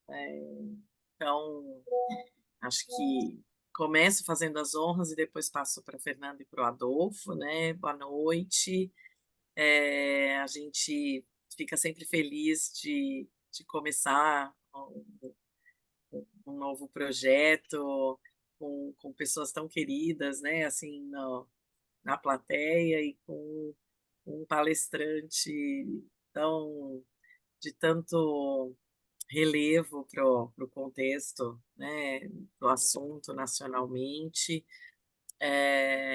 Então, acho que começo fazendo as honras e depois passo para a Fernanda e para o Adolfo, né? Boa noite. A gente fica sempre feliz de começar um novo projeto com pessoas tão queridas, né? Assim, na plateia e com um palestrante tão, de tanto relevo para o contexto, né, do assunto nacionalmente.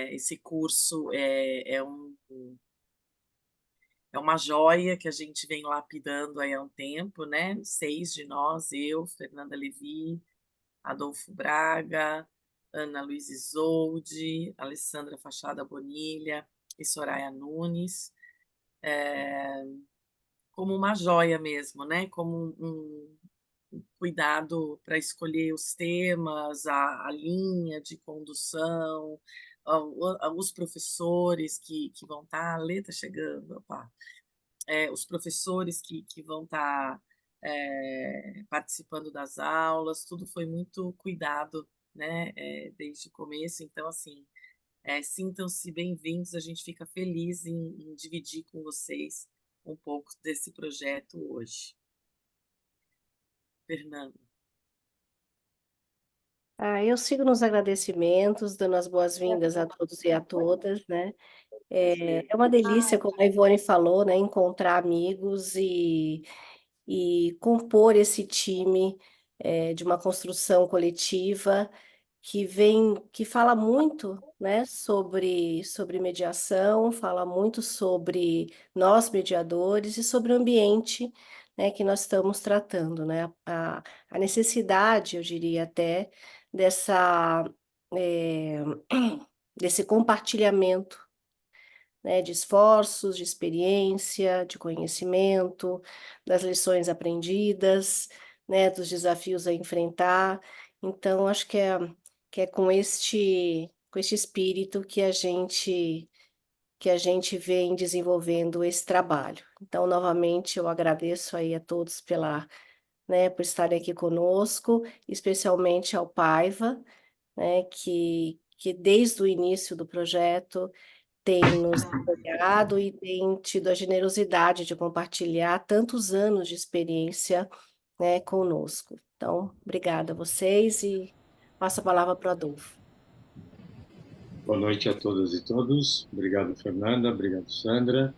Esse curso é uma joia que a gente vem lapidando aí há um tempo, né? 6 de nós, eu, Fernanda Levi, Adolfo Braga, Ana Luiz Isolde, Alessandra Fachada Bonilha e Soraya Nunes, como uma joia mesmo, né? Como um cuidado para escolher os temas, a linha de condução, os professores que vão estar, a Lê está chegando, opa, os professores que vão estar participando das aulas, tudo foi muito cuidado, né, desde o começo. Então, assim, sintam-se bem-vindos, a gente fica feliz em dividir com vocês um pouco desse projeto hoje. Fernando. Eu sigo nos agradecimentos, dando as boas-vindas a todos e a todas, né? É uma delícia, como a Ivone falou, né? Encontrar amigos e compor esse time, de uma construção coletiva que fala muito, né, sobre mediação, fala muito sobre nós mediadores e sobre o ambiente, né, que nós estamos tratando, né, a necessidade, eu diria até, dessa, eh, desse compartilhamento, né, de esforços, de experiência, de conhecimento, das lições aprendidas, né, dos desafios a enfrentar. Então, acho que é com este espírito que a gente vem desenvolvendo esse trabalho. Então, novamente, eu agradeço aí a todos por estarem aqui conosco, especialmente ao Paiva, né, que desde o início do projeto tem nos apoiado e tem tido a generosidade de compartilhar tantos anos de experiência, né, conosco. Então, obrigada a vocês e passo a palavra para o Adolfo. Boa noite a todas e todos. Obrigado, Fernanda. Obrigado, Sandra.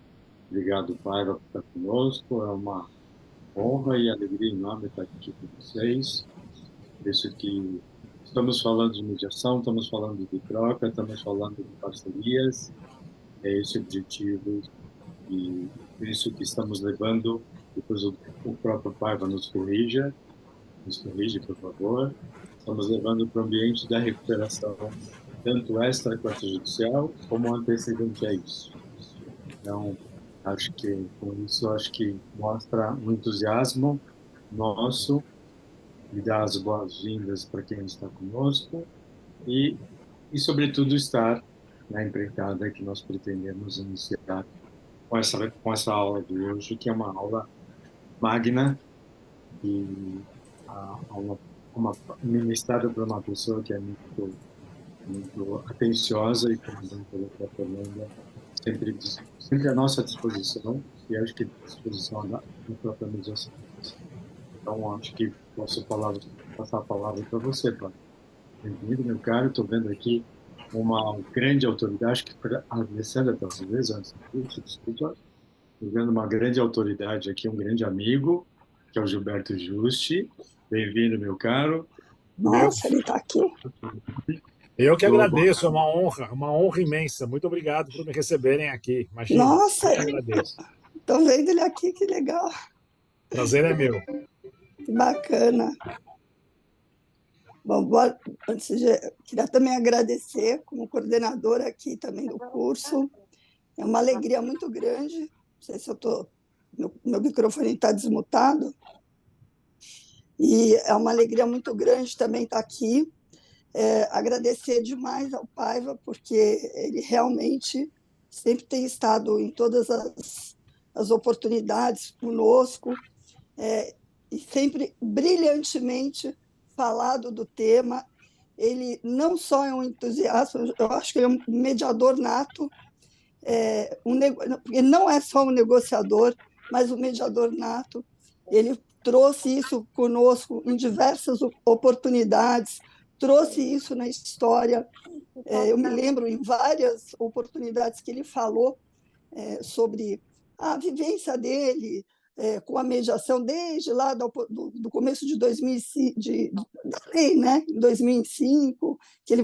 Obrigado, Paiva, por estar conosco. É uma honra e alegria enorme estar aqui com vocês. Por isso que estamos falando de mediação, estamos falando de troca, estamos falando de parcerias. É esse o objetivo e por isso que estamos levando, depois o próprio Paiva nos corrige, por favor. Estamos levando para o ambiente da recuperação, tanto extra quanto judicial, como antecedente a isso. Então, acho que com isso acho que mostra um entusiasmo nosso e dá as boas-vindas para quem está conosco e sobretudo estar na empreitada que nós pretendemos iniciar com essa aula de hoje, que é uma aula magna e a ministrada por uma pessoa que é muito atenciosa e, como bem falou a Fernanda, sempre à nossa disposição e acho que à disposição da própria mediação. Então, acho que posso passar a palavra para você, Paulo. Bem-vindo, meu caro. Estou vendo aqui uma grande autoridade, acho que a Alessandra, talvez, antes disso, desculpa. Estou vendo uma grande autoridade aqui, um grande amigo, que é o Gilberto Juste. Bem-vindo, meu caro. Nossa, ele está aqui. Eu que agradeço, é uma honra imensa. Muito obrigado por me receberem aqui. Imagina, Nossa, eu que agradeço. estou vendo ele aqui, que legal. Prazer é meu. Que bacana. Bom, queria também agradecer como coordenadora aqui também do curso. É uma alegria muito grande. Não sei se meu microfone está desmutado. E é uma alegria muito grande também estar aqui. Agradecer demais ao Paiva, porque ele realmente sempre tem estado em todas as oportunidades conosco, e sempre brilhantemente falado do tema. Ele não só é um entusiasta, eu acho que ele é um mediador nato, ele não é só um negociador, mas um mediador nato. Ele trouxe isso conosco em diversas oportunidades, trouxe isso na história. Eu me lembro em várias oportunidades que ele falou sobre a vivência dele com a mediação desde lá do começo de 2005, da lei, né, em 2005, que ele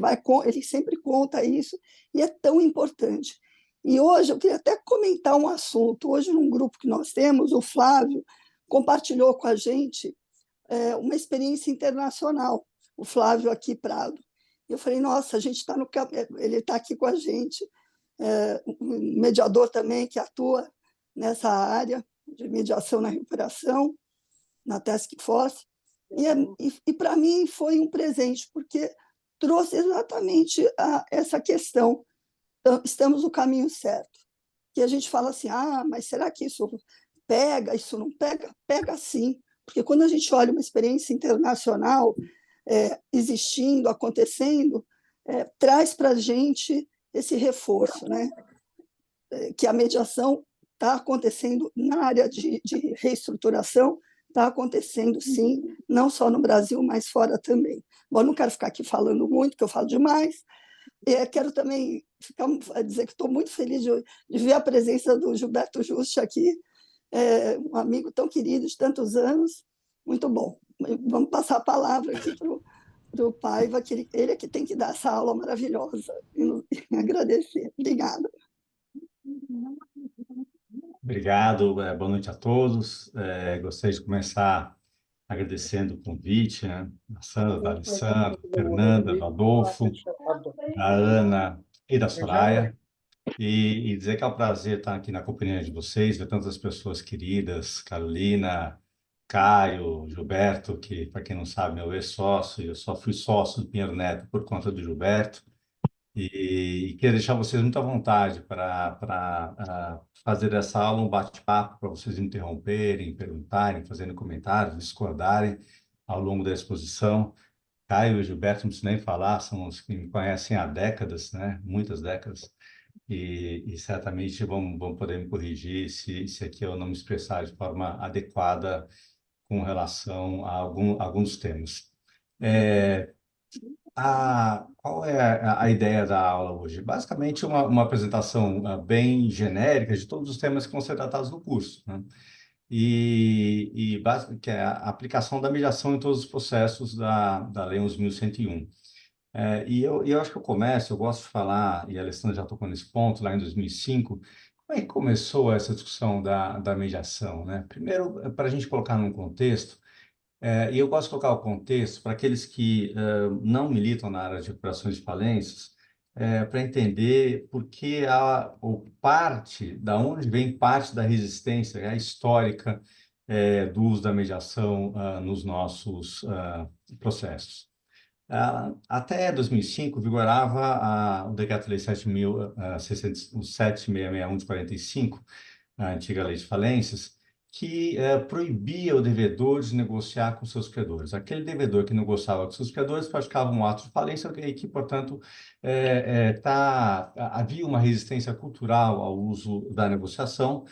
sempre conta isso, e é tão importante. E hoje eu queria até comentar um assunto. Hoje, num grupo que nós temos, o Flávio compartilhou com a gente uma experiência internacional, o Flávio aqui Prado. Eu falei, nossa, a gente está no ele está aqui com a gente, um mediador também que atua nessa área de mediação na recuperação, na Task Force, e para mim foi um presente, porque trouxe exatamente essa questão, estamos no caminho certo. Que a gente fala assim, mas será que isso pega, isso não pega? Pega sim, porque quando a gente olha uma experiência internacional existindo, acontecendo, traz para a gente esse reforço, né? Que a mediação está acontecendo na área de reestruturação, está acontecendo sim, não só no Brasil, mas fora também. Bom, não quero ficar aqui falando muito, porque eu falo demais. Quero também dizer que estou muito feliz de ver a presença do Gilberto Juste aqui, um amigo tão querido de tantos anos. Muito bom. Vamos passar a palavra aqui para o Paiva, que ele é que tem que dar essa aula maravilhosa. E agradecer. Obrigada. Obrigado, boa noite a todos. Gostaria de começar agradecendo o convite, né? Da Sandra, da Alessandra, da Fernanda, do Adolfo, da Ana e da Soraya. E dizer que é um prazer estar aqui na companhia de vocês, ver tantas pessoas queridas, Carolina, Caio, Gilberto, que, para quem não sabe, meu ex-sócio, eu só fui sócio do Pinheiro Neto por conta do Gilberto. E queria deixar vocês muito à vontade para fazer essa aula um bate-papo, para vocês interromperem, perguntarem, fazerem comentários, discordarem ao longo da exposição. Caio e Gilberto, não preciso nem falar, são os que me conhecem há décadas, né? Muitas décadas, e certamente vão poder me corrigir se aqui eu não me expressar de forma adequada com relação a alguns temas. Qual é a ideia da aula hoje? Basicamente, uma apresentação bem genérica de todos os temas que vão ser tratados no curso, né? Que é a aplicação da mediação em todos os processos da Lei 11.101. Eu acho que eu gosto de falar, e a Alessandra já tocou nesse ponto, lá em 2005, como é que começou essa discussão da mediação, né? Primeiro, para a gente colocar num contexto, e eu gosto de colocar o contexto para aqueles que não militam na área de recuperações de falências, para entender por que da onde vem parte da resistência histórica do uso da mediação nos nossos processos. Até 2005, vigorava o Decreto-Lei 7.661 de 45, a antiga Lei de Falências, que proibia o devedor de negociar com seus credores. Aquele devedor que negociava com seus credores praticava um ato de falência e que, portanto, havia uma resistência cultural ao uso da negociação.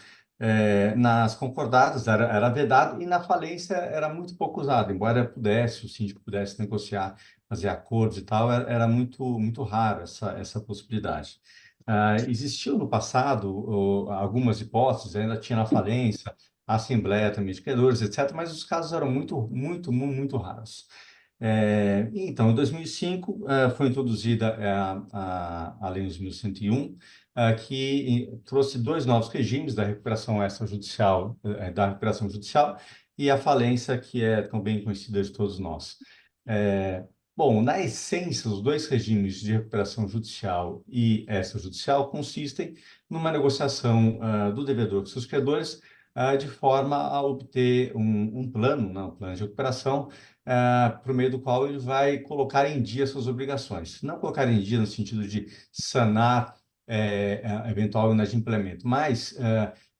Nas concordadas era vedado, e na falência era muito pouco usado, embora o síndico pudesse negociar, fazer acordos e tal, era muito, muito raro essa possibilidade. Existiu no passado algumas hipóteses, ainda tinha na falência, a Assembleia também de Credores, etc., mas os casos eram muito, muito, muito raros. Então, em 2005, foi introduzida a Lei 11.101, que trouxe dois novos regimes da recuperação extrajudicial, da recuperação judicial, e a falência, que é tão bem conhecida de todos nós. Bom, na essência, os dois regimes de recuperação judicial e extrajudicial consistem numa negociação do devedor com seus credores, de forma a obter um plano, né, um plano de recuperação, por meio do qual ele vai colocar em dia suas obrigações. Não colocar em dia no sentido de sanar eventual inadimplemento, mas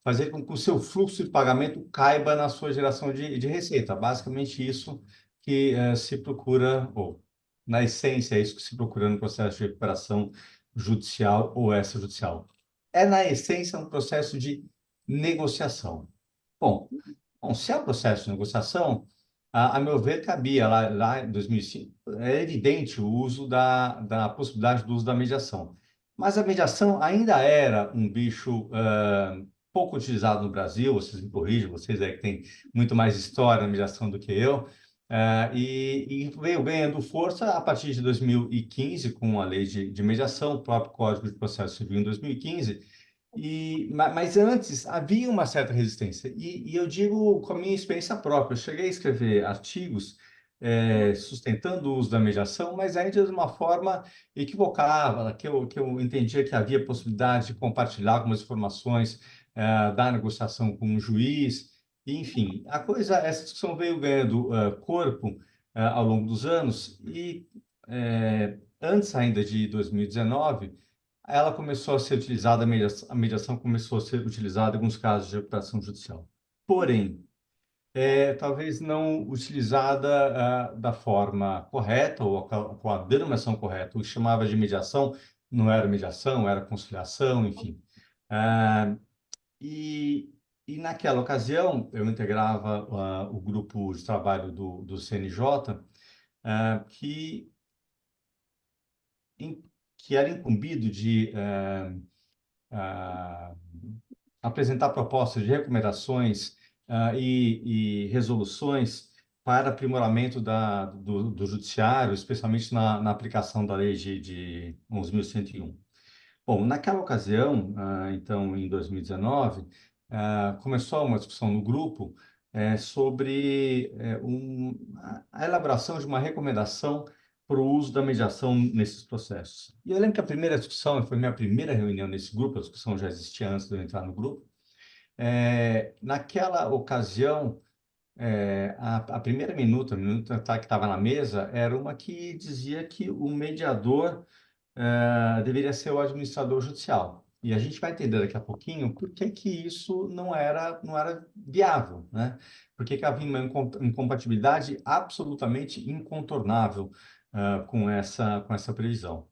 fazer com que o seu fluxo de pagamento caiba na sua geração de receita. Basicamente isso que se procura, ou na essência é isso que se procura no processo de recuperação judicial ou extrajudicial. É, na essência, um processo de negociação. Bom, se é um processo de negociação, a meu ver, cabia lá em 2005, é evidente o uso da possibilidade do uso da mediação. Mas a mediação ainda era um bicho pouco utilizado no Brasil, vocês me corrigem, vocês aí que têm muito mais história na mediação do que eu, e veio ganhando força a partir de 2015, com a lei de mediação, o próprio Código de Processo Civil em 2015, mas antes havia uma certa resistência. E eu digo com a minha experiência própria. Eu cheguei a escrever artigos sustentando o uso da mediação, mas ainda de uma forma equivocada, que eu entendia que havia possibilidade de compartilhar algumas informações da negociação com o juiz. Enfim, essa discussão veio ganhando corpo ao longo dos anos e antes ainda de 2019 ela começou a ser utilizada, a mediação começou a ser utilizada em alguns casos de recuperação judicial. Porém, talvez não utilizada da forma correta ou com a denominação correta. O que chamava de mediação não era mediação, era conciliação, enfim. E naquela ocasião, eu integrava o grupo de trabalho do CNJ, que era incumbido de apresentar propostas de recomendações e resoluções para aprimoramento do judiciário, especialmente na aplicação da lei de 11.101. Bom, naquela ocasião, então, em 2019, começou uma discussão no grupo sobre a elaboração de uma recomendação para o uso da mediação nesses processos. E eu lembro que a primeira discussão, foi minha primeira reunião nesse grupo, a discussão já existia antes de eu entrar no grupo. Naquela ocasião, a primeira minuta que estava na mesa, era uma que dizia que o mediador deveria ser o administrador judicial. E a gente vai entender daqui a pouquinho por que isso não era viável, né? Por que havia uma incompatibilidade absolutamente incontornável com essa previsão.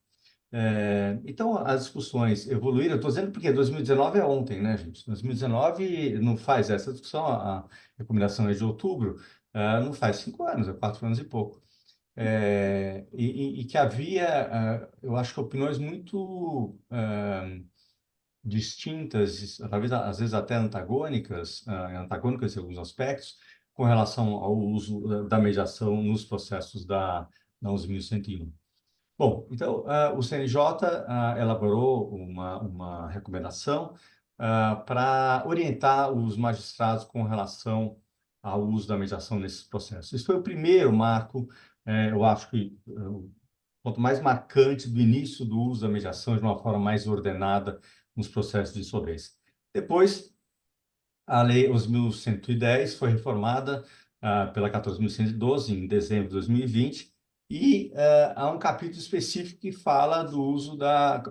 Então, as discussões evoluíram. Eu estou dizendo porque 2019 é ontem, né, gente? 2019 não faz essa discussão, a recomendação é de outubro, não faz 5 anos, é 4 anos e pouco. E que havia, eu acho que opiniões muito distintas, talvez às vezes até antagônicas em alguns aspectos, com relação ao uso da mediação nos processos da 11.101. Bom, então, o CNJ elaborou uma recomendação para orientar os magistrados com relação ao uso da mediação nesses processos. Esse foi o primeiro marco, eu acho que o ponto mais marcante do início do uso da mediação de uma forma mais ordenada nos processos de insolvência. Depois, a Lei 11.110 foi reformada pela 14.112 em dezembro de 2020, e há um capítulo específico que fala do uso da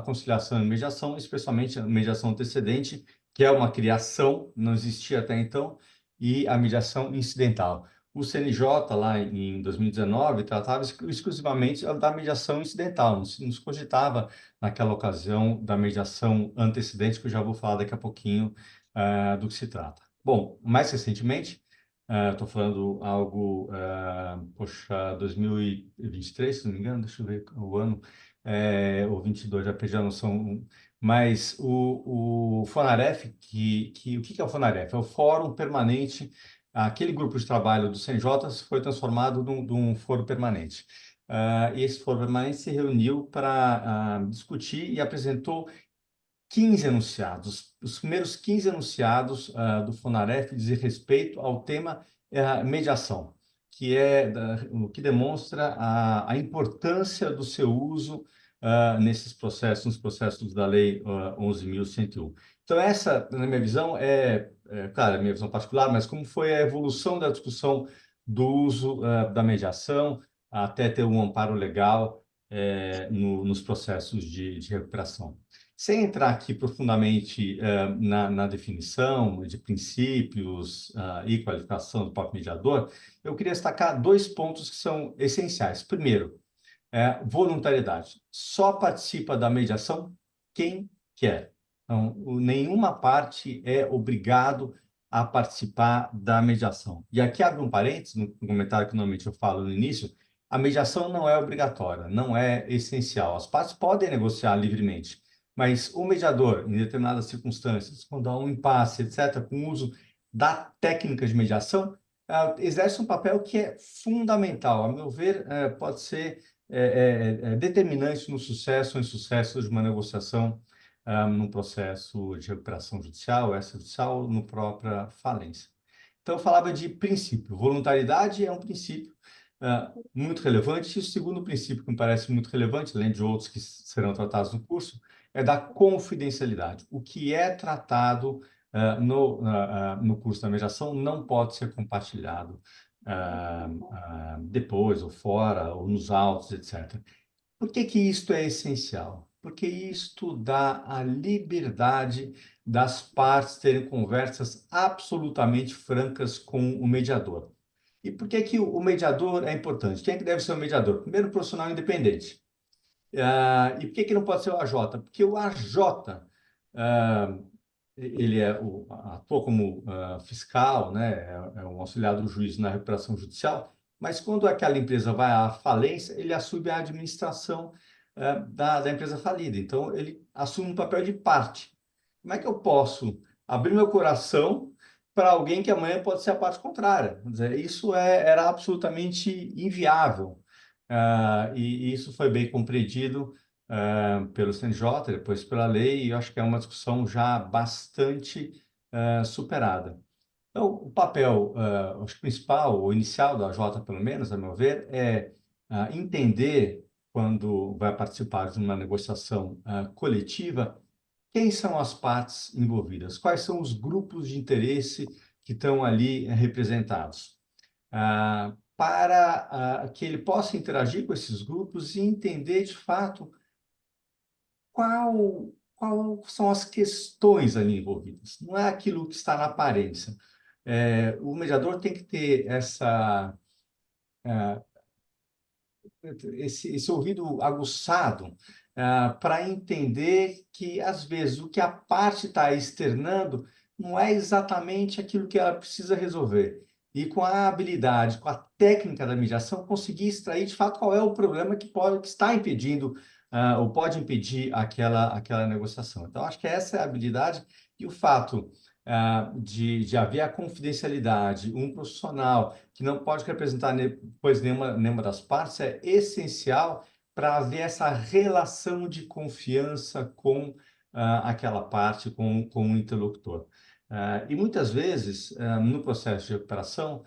conciliação e mediação, especialmente a mediação antecedente, que é uma criação, não existia até então, e a mediação incidental. O CNJ, lá em 2019, tratava exclusivamente da mediação incidental, não se cogitava, naquela ocasião, da mediação antecedente, que eu já vou falar daqui a pouquinho do que se trata. Bom, mais recentemente, estou falando algo, 2023, se não me engano, deixa eu ver o ano, ou 22, já perdi a noção, mas o FONAREF, o que é o FONAREF? É o Fórum Permanente, aquele grupo de trabalho do CNJ foi transformado num fórum permanente. E esse fórum permanente se reuniu para discutir e apresentou 15 enunciados. Os primeiros 15 enunciados do FONAREF dizem respeito ao tema mediação, que o que demonstra a importância do seu uso nesses processos, nos processos da Lei 11.101. Então, essa, na minha visão, claro, a minha visão particular, mas como foi a evolução da discussão do uso da mediação até ter um amparo legal nos processos de recuperação. Sem entrar aqui profundamente na definição de princípios e qualificação do próprio mediador, eu queria destacar dois pontos que são essenciais. Primeiro, voluntariedade. Só participa da mediação quem quer. Então, nenhuma parte é obrigado a participar da mediação. E aqui abre um parênteses, no comentário que normalmente eu falo no início, a mediação não é obrigatória, não é essencial. As partes podem negociar livremente, mas o mediador, em determinadas circunstâncias, quando há um impasse, etc., com o uso da técnica de mediação, exerce um papel que é fundamental. A meu ver, pode ser determinante no sucesso ou insucesso de uma negociação, num processo de recuperação judicial, extrajudicial, no própria falência. Então, eu falava de princípio. Voluntariedade é um princípio muito relevante. E o segundo princípio que me parece muito relevante, além de outros que serão tratados no curso, é da confidencialidade. O que é tratado no curso da mediação não pode ser compartilhado depois, ou fora, ou nos autos, etc. Por que que isto é essencial? Porque isto dá a liberdade das partes terem conversas absolutamente francas com o mediador. E por que que o mediador é importante? Quem é que deve ser o mediador? Primeiro, um profissional independente. E por que que não pode ser o AJ? Porque o AJ, ele atua como fiscal, né? É um auxiliar do juiz na recuperação judicial, mas quando aquela empresa vai à falência, ele assume a administração da empresa falida. Então, ele assume um papel de parte. Como é que eu posso abrir meu coração para alguém que amanhã pode ser a parte contrária? Quer dizer, isso era absolutamente inviável. E isso foi bem compreendido pelo CNJ, depois pela lei, e eu acho que é uma discussão já bastante superada. Então, o papel, acho que principal, ou inicial da AJ, pelo menos, a meu ver, é entender, quando vai participar de uma negociação coletiva, quem são as partes envolvidas, quais são os grupos de interesse que estão ali representados, para que ele possa interagir com esses grupos e entender, de fato, qual são as questões ali envolvidas. Não é aquilo que está na aparência. O mediador tem que ter esse ouvido aguçado para entender que, às vezes, o que a parte está externando não é exatamente aquilo que ela precisa resolver. E com a habilidade, com a técnica da mediação, conseguir extrair, de fato, qual é o problema que está impedindo ou pode impedir aquela negociação. Então, acho que essa é a habilidade e o fato de haver a confidencialidade, um profissional que não pode representar depois nenhuma das partes, é essencial para haver essa relação de confiança com aquela parte, com o interlocutor. E muitas vezes, no processo de recuperação,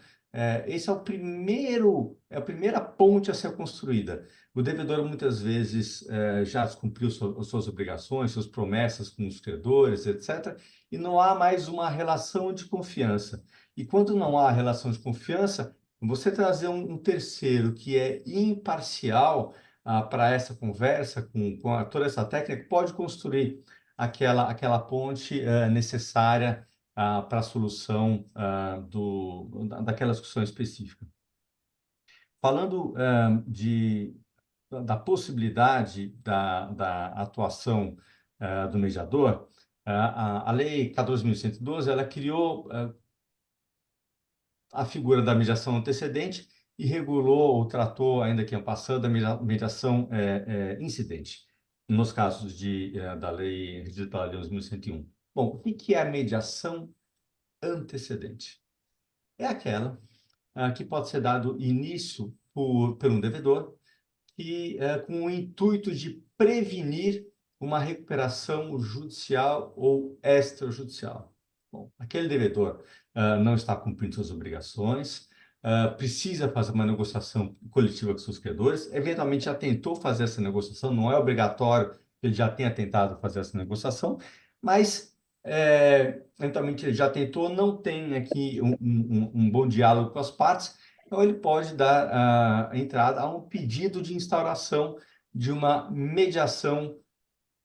esse é a primeira ponte a ser construída. O devedor, muitas vezes, já descumpriu suas obrigações, suas promessas com os credores, etc., e não há mais uma relação de confiança. E quando não há relação de confiança, você trazer um terceiro que é imparcial para essa conversa, com toda essa técnica, pode construir aquela ponte necessária para a solução daquela discussão específica. Falando da possibilidade da atuação do mediador, a Lei 14.112, ela criou a figura da mediação antecedente e regulou ou tratou, ainda que passando, a mediação incidente, nos casos da Lei regida pela Lei 11.101. Bom, o que é a mediação antecedente? É aquela que pode ser dado início por um devedor que, com o intuito de prevenir uma recuperação judicial ou extrajudicial. Bom, aquele devedor não está cumprindo suas obrigações, precisa fazer uma negociação coletiva com seus credores, eventualmente já tentou fazer essa negociação, não é obrigatório que ele já tenha tentado fazer essa negociação, mas eventualmente ele já tentou, não tem aqui um bom diálogo com as partes, então ele pode dar entrada a um pedido de instauração de uma mediação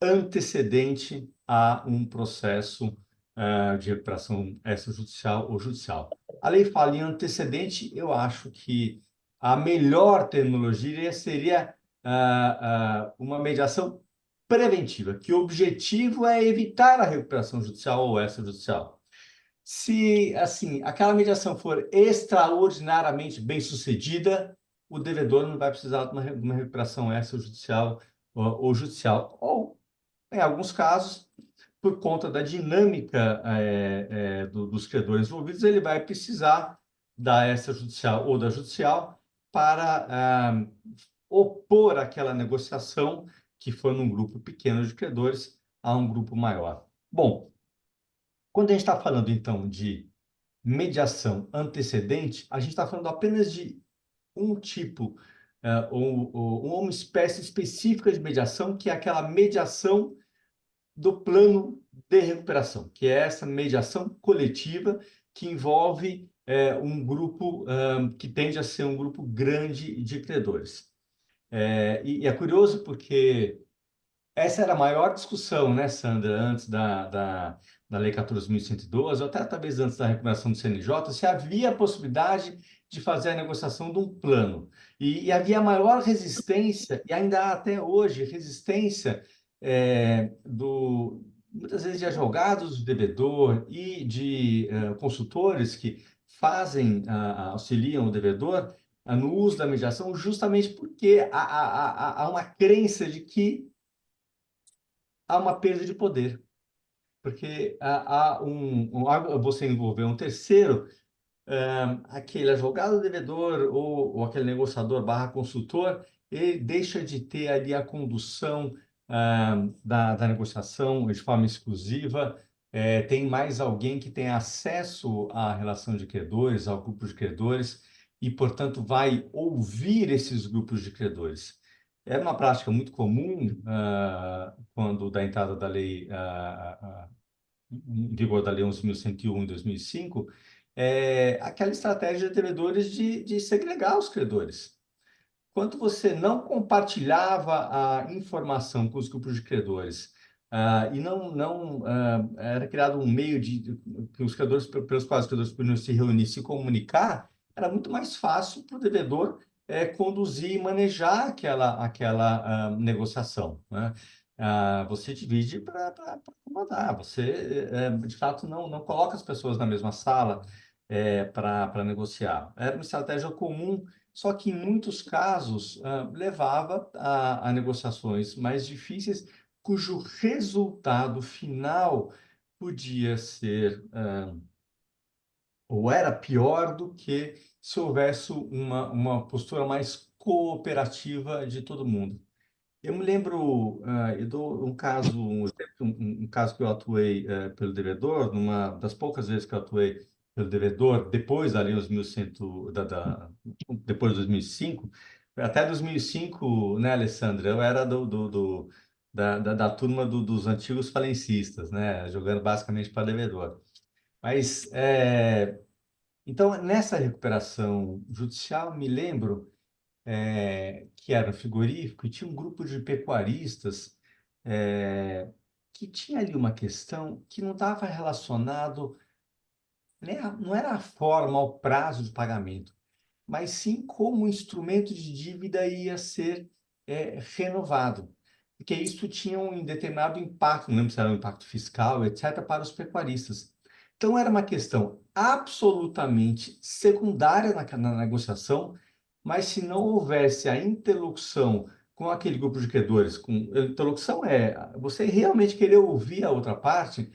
antecedente a um processo de recuperação extrajudicial ou judicial. A lei fala em antecedente, eu acho que a melhor terminologia seria uma mediação preventiva, que o objetivo é evitar a recuperação judicial ou extrajudicial. Se, assim, aquela mediação for extraordinariamente bem-sucedida, o devedor não vai precisar de uma recuperação extrajudicial ou judicial. Ou, em alguns casos, por conta da dinâmica dos credores envolvidos, ele vai precisar da extrajudicial ou da judicial para opor aquela negociação que foi num grupo pequeno de credores a um grupo maior. Bom, quando a gente está falando, então, de mediação antecedente, a gente está falando apenas de um tipo, ou uma espécie específica de mediação, que é aquela mediação do plano de recuperação, que é essa mediação coletiva que envolve um grupo que tende a ser um grupo grande de credores. E é curioso porque essa era a maior discussão, né, Sandra, antes da Lei 14.112, ou até talvez antes da recomendação do CNJ, se havia a possibilidade de fazer a negociação de um plano. E havia maior resistência, e ainda há até hoje, resistência muitas vezes de advogados do devedor e de consultores que auxiliam o devedor no uso da mediação, justamente porque há uma crença de que há uma perda de poder, porque você envolver um terceiro, aquele advogado devedor ou aquele negociador barra consultor, ele deixa de ter ali a condução da negociação de forma exclusiva, tem mais alguém que tem acesso à relação de credores, ao grupo de credores, e, portanto, vai ouvir esses grupos de credores. Era uma prática muito comum quando da entrada da lei, em vigor da Lei 11.101 em 2005, aquela estratégia de devedores de segregar os credores. Quando você não compartilhava a informação com os grupos de credores e não era criado um meio que os credores, pelos quais os credores podiam se reunir, se comunicar, era muito mais fácil para o devedor conduzir e manejar aquela negociação, né? Você divide para acomodar, você, de fato, não coloca as pessoas na mesma sala para negociar. Era uma estratégia comum, só que em muitos casos levava a negociações mais difíceis, cujo resultado final podia ser ou era pior do que se houvesse uma postura mais cooperativa de todo mundo. Eu me lembro, eu dou um caso, um caso que eu atuei pelo devedor, numa das poucas vezes que eu atuei pelo devedor, depois da Lei 11.100, depois de 2005, até 2005, né, Alessandra, eu era da turma dos antigos falencistas, né, jogando basicamente para devedor. Mas, então, nessa recuperação judicial, me lembro que era um frigorífico e tinha um grupo de pecuaristas que tinha ali uma questão que não estava relacionado, né, não era a forma, ao prazo de pagamento, mas sim como o instrumento de dívida ia ser renovado. Porque isso tinha um determinado impacto, não lembro se era um impacto fiscal, etc., para os pecuaristas. Então, era uma questão absolutamente secundária na negociação, mas se não houvesse a interlocução com aquele grupo de credores, interlocução você realmente querer ouvir a outra parte,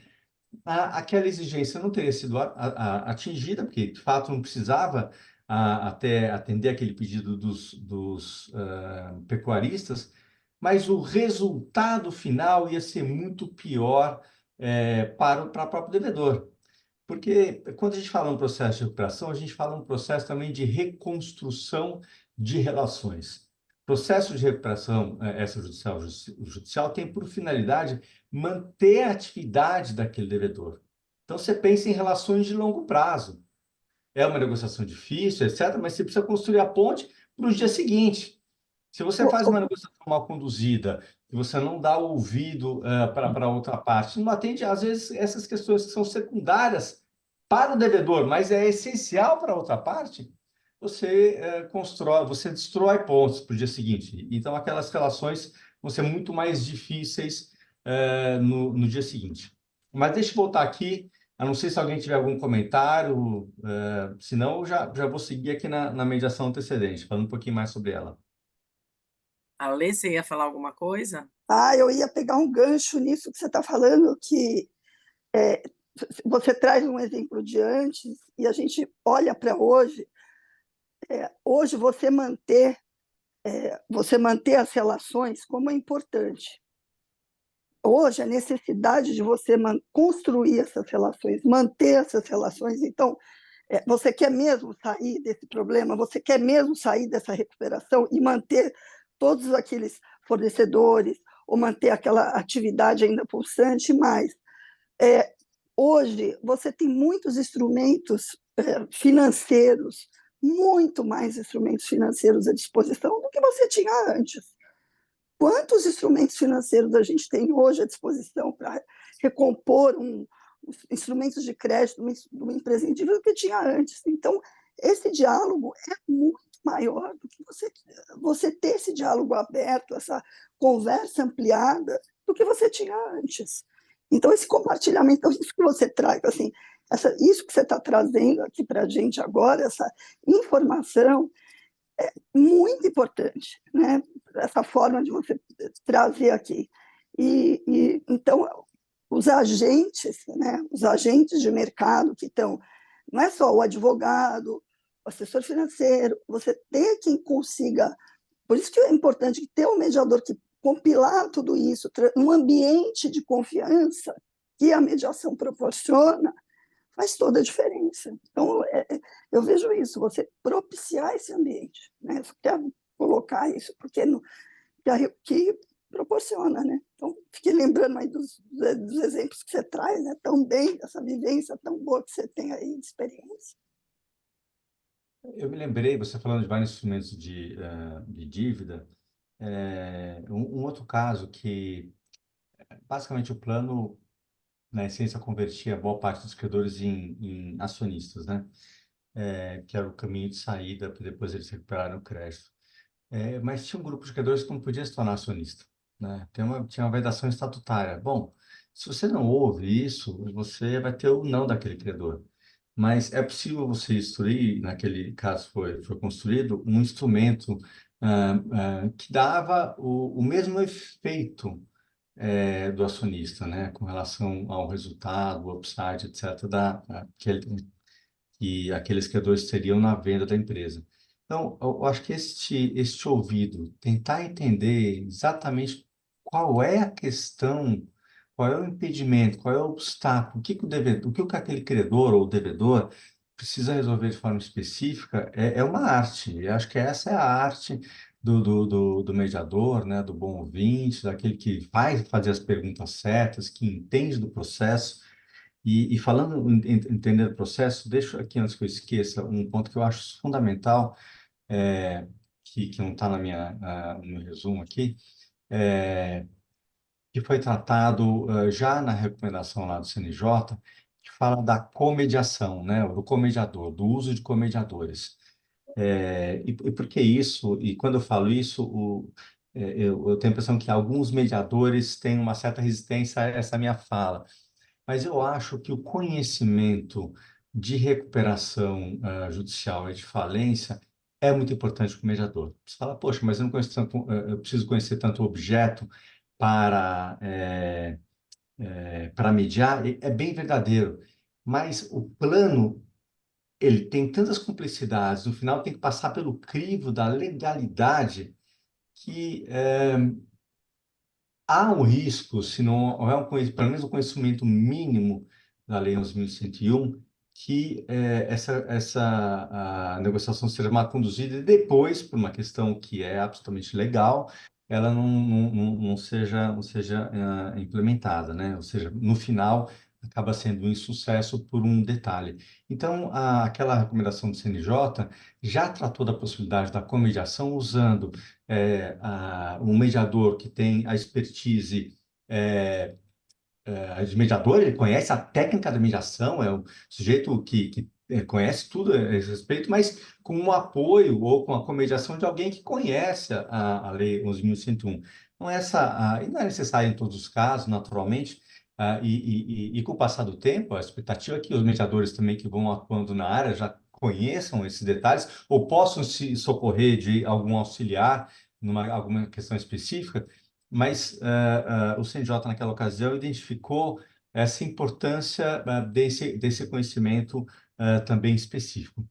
aquela exigência não teria sido atingida, porque de fato não precisava até atender aquele pedido dos pecuaristas, mas o resultado final ia ser muito pior para o próprio devedor. Porque quando a gente fala um processo de recuperação, a gente fala um processo também de reconstrução de relações. O processo de recuperação extrajudicial tem por finalidade manter a atividade daquele devedor. Então, você pensa em relações de longo prazo. É uma negociação difícil, etc., mas você precisa construir a ponte para o dia seguinte. Se você faz uma negociação mal conduzida que você não dá ouvido para outra parte. Não atende, às vezes, essas questões que são secundárias para o devedor, mas é essencial para a outra parte, você constrói, você destrói pontos para o dia seguinte. Então, aquelas relações vão ser muito mais difíceis no dia seguinte. Mas deixa eu voltar aqui. A não ser se alguém tiver algum comentário, senão eu já vou seguir aqui na mediação antecedente, falando um pouquinho mais sobre ela. Alê, você ia falar alguma coisa? Eu ia pegar um gancho nisso que você está falando, que você traz um exemplo de antes e a gente olha para hoje. Hoje você manter as relações como é importante. Hoje a necessidade de você construir essas relações, manter essas relações. Então, você quer mesmo sair desse problema? Você quer mesmo sair dessa recuperação e manter todos aqueles fornecedores ou manter aquela atividade ainda pulsante? Mas hoje você tem muitos instrumentos financeiros, muito mais instrumentos financeiros à disposição do que você tinha antes. Quantos instrumentos financeiros a gente tem hoje à disposição para recompor instrumentos de crédito de uma empresa indível do que tinha antes? Então, esse diálogo é muito maior do que você ter esse diálogo aberto, essa conversa ampliada, do que você tinha antes. Então, esse compartilhamento, isso que você traz, assim, isso que você está trazendo aqui para a gente agora, essa informação, é muito importante, né? Essa forma de você trazer aqui. Então, os agentes, né? Os agentes de mercado que estão, não é só o advogado, o assessor financeiro, você tem quem consiga. Por isso que é importante ter um mediador que compilar tudo isso, um ambiente de confiança que a mediação proporciona, faz toda a diferença. Então, eu vejo isso, você propiciar esse ambiente, né? Eu quero colocar isso, porque que proporciona, né? Então, fiquei lembrando aí dos exemplos que você traz, né? Tão bem, essa vivência tão boa que você tem aí de experiência. Eu me lembrei, você falando de vários instrumentos de dívida, um outro caso que, basicamente, o plano, na essência, convertia boa parte dos credores em acionistas, né? Que era o caminho de saída para depois eles recuperarem o crédito. Mas tinha um grupo de credores que não podia se tornar acionista, né? Tinha uma vedação estatutária. Bom, se você não ouve isso, você vai ter o não daquele credor. Mas é possível você instruir, naquele caso foi construído, um instrumento que dava o mesmo efeito do acionista, né? Com relação ao resultado, o upside, etc., que aqueles credores teriam na venda da empresa. Então, eu acho que este ouvido, tentar entender exatamente qual é a questão, qual é o impedimento, qual é o obstáculo, o que aquele credor ou devedor precisa resolver de forma específica, é uma arte. Eu acho que essa é a arte do mediador, né, do bom ouvinte, daquele que vai fazer as perguntas certas, que entende do processo. E falando em entender o processo, deixo aqui, antes que eu esqueça, um ponto que eu acho fundamental, que não está no meu resumo aqui, que foi tratado já na recomendação lá do CNJ, que fala da comediação, né, do comediador, do uso de comediadores. E por que isso? E quando eu falo isso, eu tenho a impressão que alguns mediadores têm uma certa resistência a essa minha fala. Mas eu acho que o conhecimento de recuperação judicial e de falência é muito importante para o mediador. Você fala, poxa, mas eu não conheço tanto, eu preciso conhecer tanto objeto para, para mediar. É bem verdadeiro. Mas o plano, ele tem tantas complexidades, no final tem que passar pelo crivo da legalidade que há um risco, se não houver pelo menos um conhecimento mínimo da Lei 11.101, que essa a negociação seja mal conduzida e depois, por uma questão que é absolutamente legal, ela não seja implementada, né? Ou seja, no final, acaba sendo um insucesso por um detalhe. Então, aquela recomendação do CNJ já tratou da possibilidade da comediação usando um mediador que tem a expertise de mediador, ele conhece a técnica da mediação, é um sujeito que conhece tudo a esse respeito, mas com um apoio ou com a comediação de alguém que conhece a Lei 11.101. Então, e não é necessário em todos os casos, naturalmente, e com o passar do tempo, a expectativa é que os mediadores também que vão atuando na área já conheçam esses detalhes ou possam se socorrer de algum auxiliar numa alguma questão específica, mas o CNJ, naquela ocasião, identificou essa importância desse conhecimento também específico.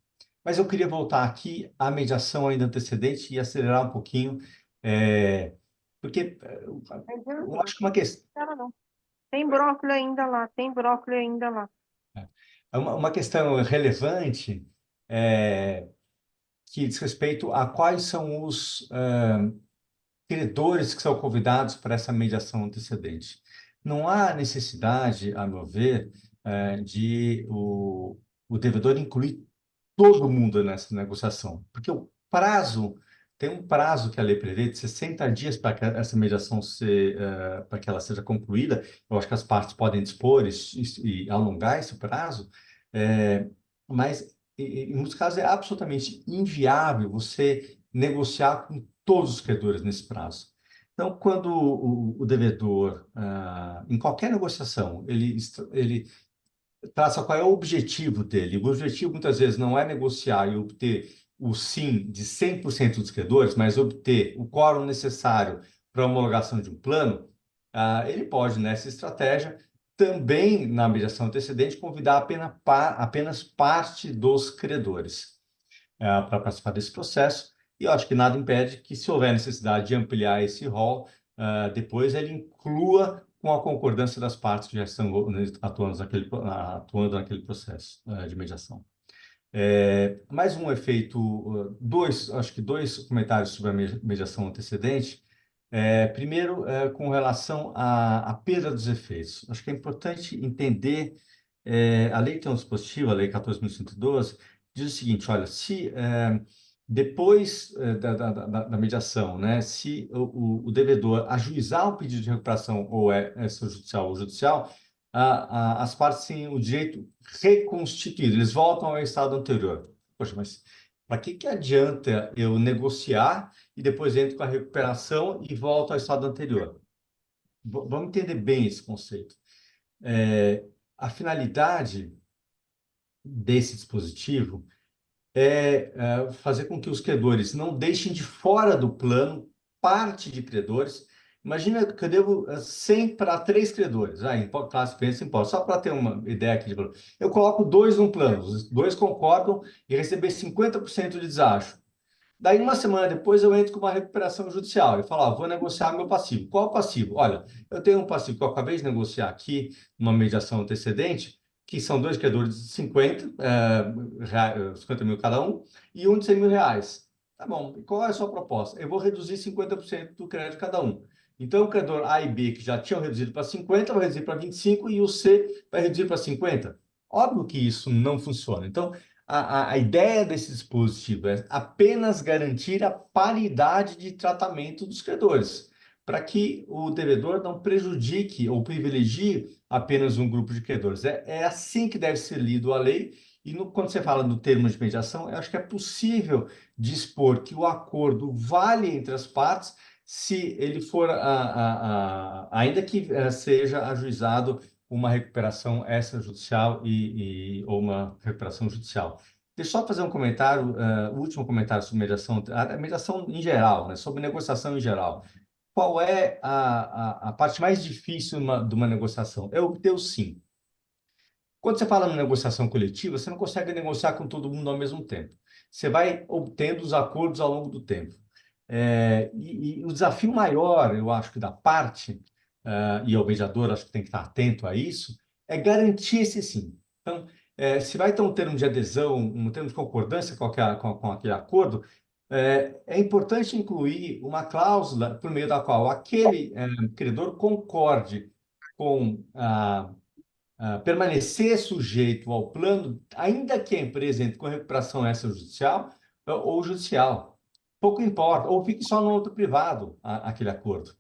Mas eu queria voltar aqui à mediação ainda antecedente e acelerar um pouquinho, porque eu acho que uma questão... Tem brócolis ainda lá, tem brócolis ainda lá. Uma questão relevante que diz respeito a quais são os credores que são convidados para essa mediação antecedente. Não há necessidade, a meu ver, de o devedor incluir todo mundo nessa negociação, porque tem um prazo que a lei prevê de 60 dias para que essa mediação para que ela seja concluída. Eu acho que as partes podem dispor e alongar esse prazo, mas em muitos casos é absolutamente inviável você negociar com todos os credores nesse prazo. Então, quando o devedor, em qualquer negociação, ele traça qual é o objetivo dele. O objetivo, muitas vezes, não é negociar e obter o sim de 100% dos credores, mas obter o quórum necessário para a homologação de um plano. Ele pode, nessa estratégia, também, na mediação antecedente, convidar apenas parte dos credores para participar desse processo. E eu acho que nada impede que, se houver necessidade de ampliar esse rol, depois ele inclua com a concordância das partes que já estão atuando naquele processo de mediação. Mais um efeito, acho que dois comentários sobre a mediação antecedente. Primeiro, com relação à perda dos efeitos. Acho que é importante entender, a lei tem um dispositivo, a lei 14.112, diz o seguinte: olha, se depois da mediação, né, se o devedor ajuizar um pedido de recuperação ou extrajudicial ou judicial, as partes têm o direito reconstituído, eles voltam ao estado anterior. Poxa, mas para que adianta eu negociar e depois entro com a recuperação e volto ao estado anterior? Vamos entender bem esse conceito. A finalidade desse dispositivo fazer com que os credores não deixem de fora do plano parte de credores. Imagina que eu devo 100 para 3 credores, em classe pensa imposto, só para ter uma ideia aqui de valor. Eu coloco 2 no plano, os 2 concordam e receber 50% de desacho. Daí, uma semana depois, eu entro com uma recuperação judicial e falo, vou negociar meu passivo. Qual passivo? Olha, eu tenho um passivo que eu acabei de negociar aqui, numa mediação antecedente, que são 2 credores de 50 mil cada um, e um de 100 mil reais. Tá bom, e qual é a sua proposta? Eu vou reduzir 50% do crédito de cada um. Então, o credor A e B, que já tinham reduzido para 50, vai reduzir para 25, e o C vai reduzir para 50. Óbvio que isso não funciona. Então, a ideia desse dispositivo é apenas garantir a paridade de tratamento dos credores, para que o devedor não prejudique ou privilegie apenas um grupo de credores. É assim que deve ser lido a lei. E quando você fala do termo de mediação, eu acho que é possível dispor que o acordo vale entre as partes se ele for, ainda que seja ajuizado uma recuperação extrajudicial ou uma recuperação judicial. Deixa eu só fazer um comentário, o último comentário sobre mediação, a mediação em geral, né, sobre negociação em geral. Qual é a parte mais difícil de uma negociação? É obter o sim. Quando você fala em negociação coletiva, você não consegue negociar com todo mundo ao mesmo tempo. Você vai obtendo os acordos ao longo do tempo. E o desafio maior, eu acho que da parte, e o mediador acho que tem que estar atento a isso, é garantir esse sim. Então, se vai ter um termo de adesão, um termo de concordância com aquele acordo, é importante incluir uma cláusula por meio da qual aquele credor concorde com permanecer sujeito ao plano, ainda que a empresa entre com recuperação extrajudicial ou judicial. Pouco importa, ou fique só no âmbito privado aquele acordo.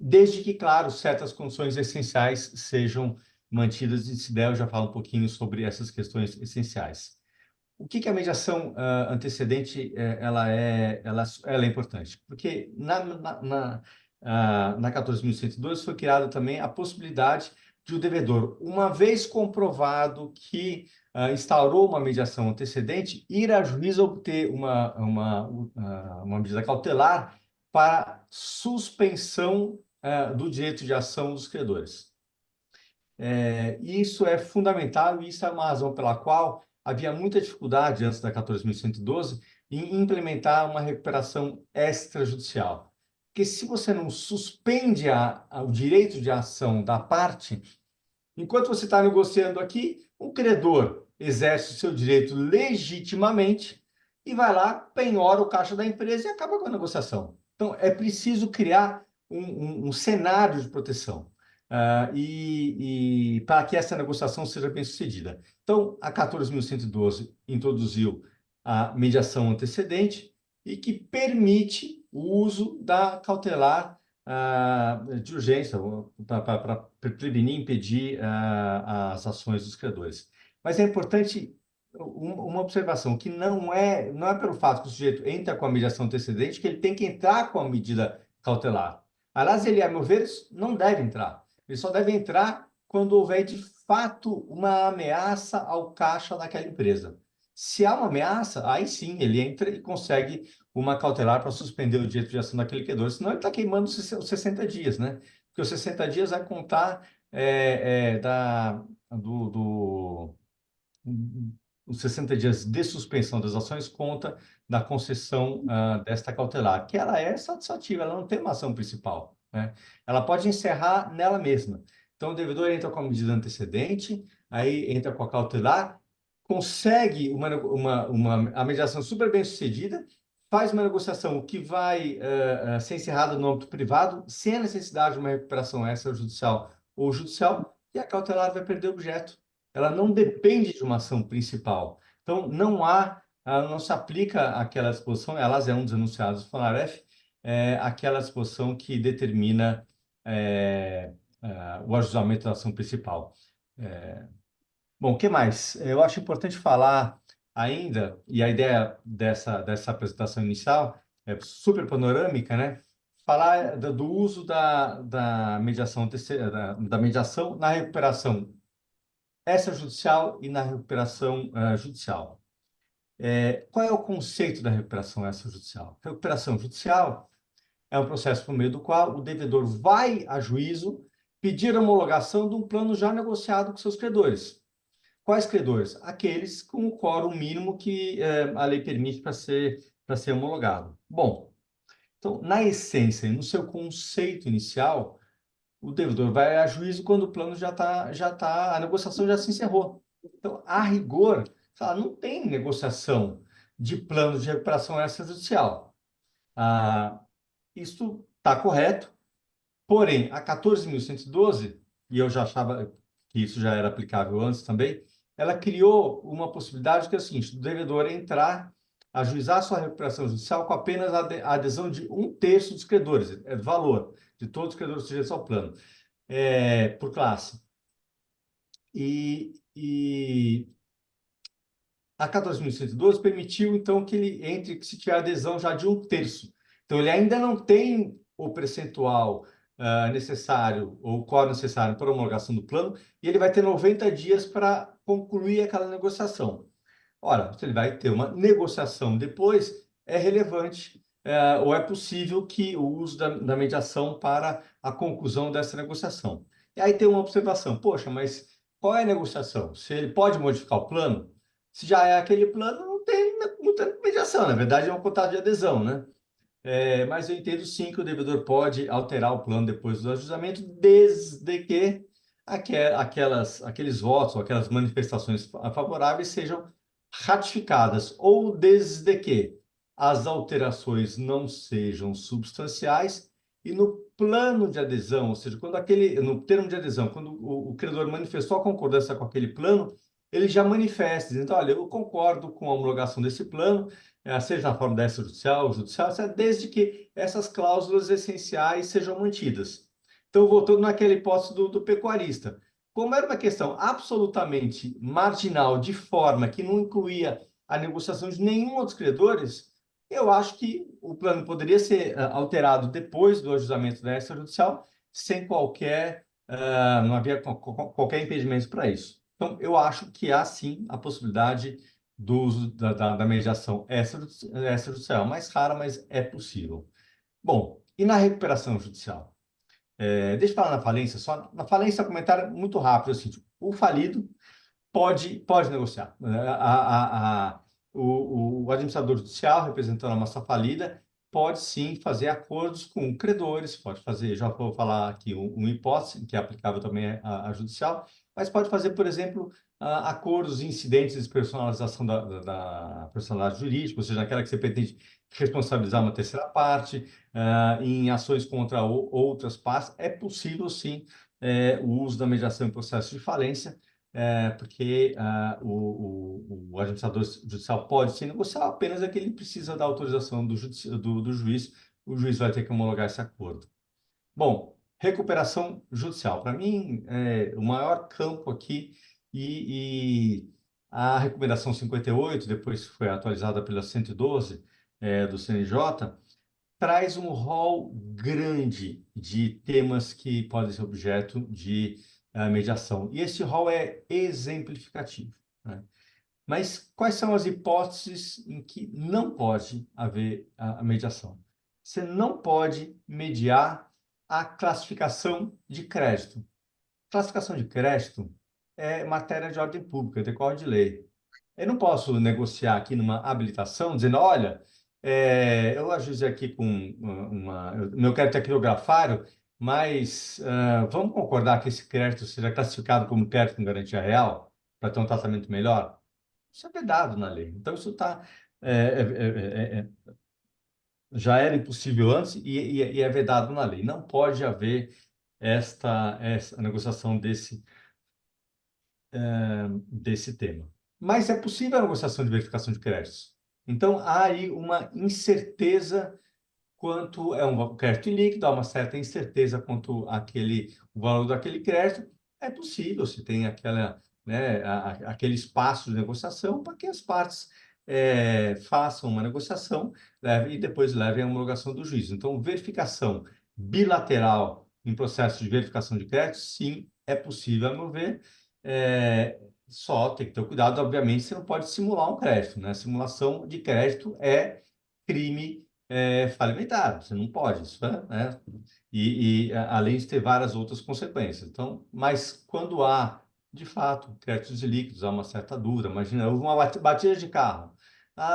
Desde que, claro, certas condições essenciais sejam mantidas, e se der, eu já falo um pouquinho sobre essas questões essenciais. O que a mediação antecedente ela é importante? Porque na 14.112 foi criada também a possibilidade de o devedor, uma vez comprovado que instaurou uma mediação antecedente, ir a juízo obter uma medida cautelar para suspensão do direito de ação dos credores. Isso é fundamental e isso é uma razão pela qual havia muita dificuldade antes da 14.112 em implementar uma recuperação extrajudicial. Porque se você não suspende o direito de ação da parte, enquanto você está negociando aqui, o credor exerce o seu direito legitimamente e vai lá, penhora o caixa da empresa e acaba com a negociação. Então, é preciso criar um cenário de proteção. E para que essa negociação seja bem sucedida. Então, a 14.112 introduziu a mediação antecedente e que permite o uso da cautelar de urgência para prevenir e impedir as ações dos credores. Mas é importante uma observação, que não é pelo fato que o sujeito entra com a mediação antecedente que ele tem que entrar com a medida cautelar. Aliás, ele, a meu ver, não deve entrar. Ele só deve entrar quando houver, de fato, uma ameaça ao caixa daquela empresa. Se há uma ameaça, aí sim, ele entra e consegue uma cautelar para suspender o direito de ação daquele credor. Senão, ele está queimando os 60 dias, né? Porque os 60 dias vai contar os 60 dias de suspensão das ações conta da concessão desta cautelar, que ela é satisfativa, ela não tem uma ação principal, né? Ela pode encerrar nela mesma. Então, o devedor entra com a medida antecedente, aí entra com a cautelar, consegue a mediação super bem sucedida, faz uma negociação que vai ser encerrada no âmbito privado, sem a necessidade de uma recuperação extrajudicial ou judicial, e a cautelar vai perder objeto. Ela não depende de uma ação principal. Então, não se aplica aquela disposição, elas é um dos enunciados do FONAREF, aquela disposição que determina o ajuizamento da ação principal. Bom, o que mais? Eu acho importante falar ainda, e a ideia dessa apresentação inicial é super panorâmica, né? Falar do uso da mediação na recuperação extrajudicial e na recuperação judicial. Qual é o conceito da recuperação extrajudicial? Recuperação judicial é um processo por meio do qual o devedor vai a juízo pedir a homologação de um plano já negociado com seus credores. Quais credores? Aqueles com o quórum mínimo que a lei permite para ser homologado. Bom, então, na essência e no seu conceito inicial, o devedor vai a juízo quando o plano a negociação já se encerrou. Então, a rigor, não tem negociação de plano de recuperação extrajudicial. Isso está correto, porém, a 14.112, e eu já achava que isso já era aplicável antes também, ela criou uma possibilidade que é o seguinte: o devedor ajuizar sua recuperação judicial com apenas a adesão de 1/3 dos credores, do valor de todos os credores sujeitos ao plano, por classe. E a 14.112 permitiu, então, que ele entre, que se tiver adesão já de 1/3. Então, ele ainda não tem o percentual necessário, ou o quórum necessário para a homologação do plano, e ele vai ter 90 dias para concluir aquela negociação. Ora, se ele vai ter uma negociação depois, é relevante ou é possível que o uso da mediação para a conclusão dessa negociação. E aí tem uma observação: poxa, mas qual é a negociação? Se ele pode modificar o plano, se já é aquele plano, não tem muita mediação, na verdade é um contrato de adesão, né? Mas eu entendo sim que o devedor pode alterar o plano depois do ajuizamento, desde que aqueles votos ou aquelas manifestações favoráveis sejam ratificadas, ou desde que as alterações não sejam substanciais e no plano de adesão, ou seja, no termo de adesão, quando o credor manifestou a concordância com aquele plano, ele já manifesta, dizendo, olha, eu concordo com a homologação desse plano, seja na forma da extrajudicial ou judicial, desde que essas cláusulas essenciais sejam mantidas. Então, voltando naquela hipótese do pecuarista, como era uma questão absolutamente marginal, de forma que não incluía a negociação de nenhum dos credores, eu acho que o plano poderia ser alterado depois do ajustamento da extrajudicial, sem não havia qualquer impedimento para isso. Então, eu acho que há sim a possibilidade do uso da mediação extrajudicial, mais rara, mas é possível. Bom, e na recuperação judicial? Deixa eu falar na falência só. Na falência, comentário muito rápido, assim, tipo, o falido pode negociar. O administrador judicial, representando a massa falida, pode sim fazer acordos com credores, pode fazer, já vou falar aqui uma hipótese, que é aplicável também à judicial, mas pode fazer, por exemplo, acordos incidentes de personalização da personalidade jurídica, ou seja, naquela que você pretende responsabilizar uma terceira parte, em ações contra outras partes, é possível sim o uso da mediação em processo de falência, porque o administrador judicial pode se negociar, apenas é que ele precisa da autorização do juiz, o juiz vai ter que homologar esse acordo. Bom, recuperação judicial, para mim, é o maior campo aqui, e a recomendação 58, depois foi atualizada pela 112 do CNJ, traz um rol grande de temas que podem ser objeto de mediação. E esse rol é exemplificativo, né? Mas quais são as hipóteses em que não pode haver a mediação? Você não pode mediar a classificação de crédito. Classificação de crédito é matéria de ordem pública, decorre de lei. Eu não posso negociar aqui numa habilitação dizendo, olha, eu ajuizei aqui com meu crédito é quirografário, mas vamos concordar que esse crédito seja classificado como crédito com garantia real para ter um tratamento melhor? Isso é vedado na lei. Então, isso já era impossível antes e é vedado na lei. Não pode haver essa negociação desse tema. Mas é possível a negociação de verificação de créditos. Então, há aí uma incerteza quanto é um crédito líquido, há uma certa incerteza quanto o valor daquele crédito. É possível, se tem aquele espaço de negociação para que as partes façam uma negociação e depois levem à homologação do juiz. Então, verificação bilateral em processo de verificação de crédito, sim, é possível, a meu ver. Só tem que ter cuidado, obviamente, você não pode simular um crédito, né? Simulação de crédito é crime falimentar, você não pode, isso além de ter várias outras consequências. Então, mas quando há, de fato, créditos ilíquidos, há uma certa dúvida, imagina, houve uma batida de carro,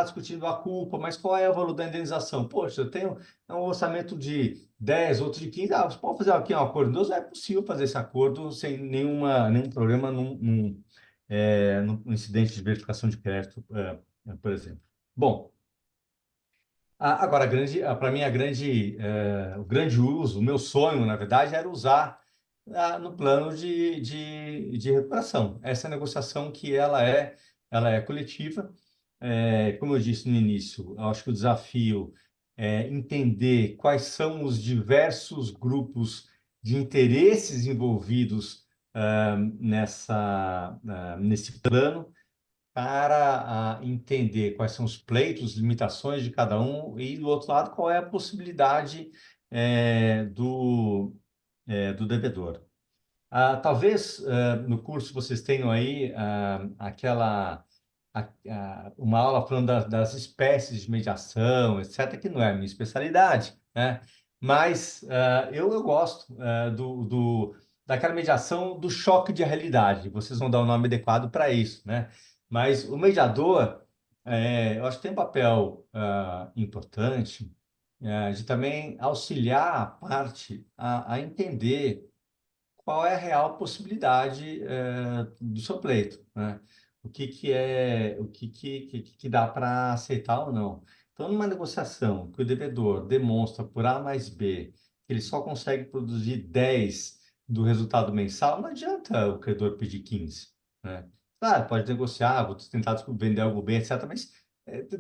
discutindo a culpa, mas qual é o valor da indenização? Poxa, eu tenho um orçamento de 10, outro de 15, você pode fazer aqui um acordo, é possível fazer esse acordo sem nenhum problema num incidente de verificação de crédito, por exemplo. Bom, agora, para mim, o grande uso, o meu sonho, na verdade, era usar no plano de recuperação. Essa negociação que ela é coletiva. Como eu disse no início, eu acho que o desafio é entender quais são os diversos grupos de interesses envolvidos nesse plano, para entender quais são os pleitos, limitações de cada um, e do outro lado, qual é a possibilidade do devedor. Talvez no curso vocês tenham aí uma aula falando das espécies de mediação, etc., que não é a minha especialidade, né? Mas eu gosto daquela mediação do choque de realidade. Vocês vão dar o nome adequado para isso, né? Mas o mediador, eu acho que tem um papel importante de também auxiliar a parte a entender qual é a real possibilidade do seu pleito, né? O que dá para aceitar ou não. Então, numa negociação que o devedor demonstra por A mais B que ele só consegue produzir 10 do resultado mensal, não adianta o credor pedir 15, né? Claro, pode negociar, vou tentar vender algo bem, etc., mas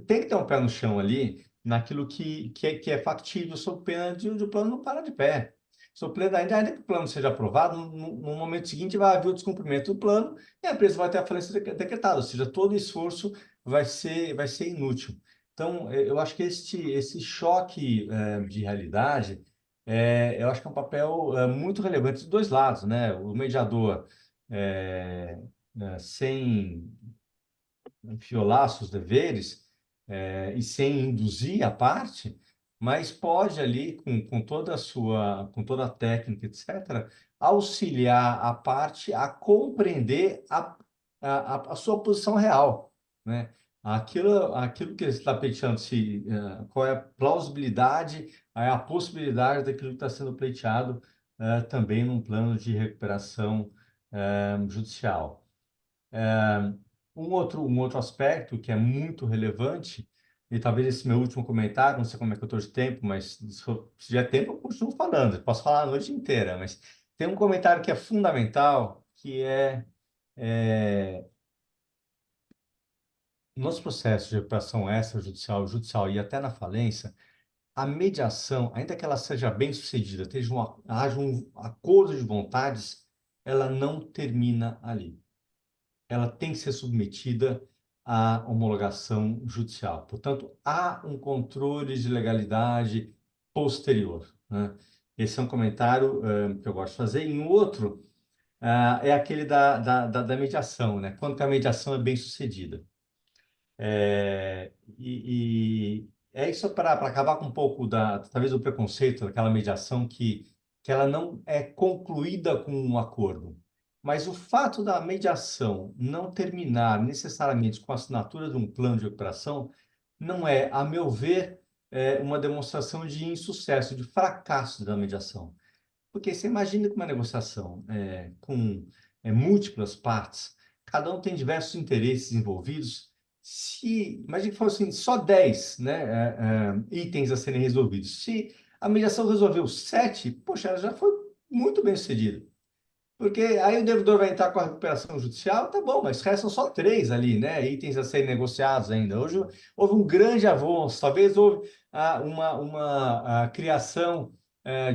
tem que ter um pé no chão ali, naquilo que é factível, sob pena de o plano não parar de pé. Sob pena, ainda que o plano seja aprovado, no momento seguinte vai haver o descumprimento do plano e a empresa vai ter a falência decretada, ou seja, todo o esforço vai ser inútil. Então, eu acho que esse choque de realidade, eu acho que é um papel muito relevante dos dois lados, né? O mediador, sem violar seus deveres, e sem induzir a parte, mas pode ali, com toda a técnica, etc., auxiliar a parte a compreender a sua posição real, né? Aquilo que ele está pleiteando, qual é a plausibilidade, a possibilidade daquilo que está sendo pleiteado, também num plano de recuperação judicial. Um outro aspecto que é muito relevante, e talvez esse meu último comentário, não sei como é que eu estou de tempo, mas se tiver tempo eu continuo falando, eu posso falar a noite inteira, mas tem um comentário que é fundamental, que é nos processos de recuperação extrajudicial, judicial e até na falência, a mediação, ainda que ela seja bem sucedida, haja um acordo de vontades, ela não termina ali. Ela tem que ser submetida à homologação judicial. Portanto, há um controle de legalidade posterior, né? Esse é um comentário que eu gosto de fazer. E um outro é aquele da mediação, né? Quando que a mediação é bem sucedida. E é isso para acabar com um pouco talvez do preconceito, daquela mediação que ela não é concluída com um acordo. Mas o fato da mediação não terminar necessariamente com a assinatura de um plano de recuperação não é, a meu ver, uma demonstração de insucesso, de fracasso da mediação. Porque você imagina que uma negociação com múltiplas partes, cada um tem diversos interesses envolvidos. Imagina que fossem só 10, né, itens a serem resolvidos. Se a mediação resolveu 7, poxa, ela já foi muito bem sucedida. Porque aí o devedor vai entrar com a recuperação judicial, tá bom, mas restam só 3 ali, né? Itens a serem negociados ainda. Hoje houve um grande avanço, talvez houve uma criação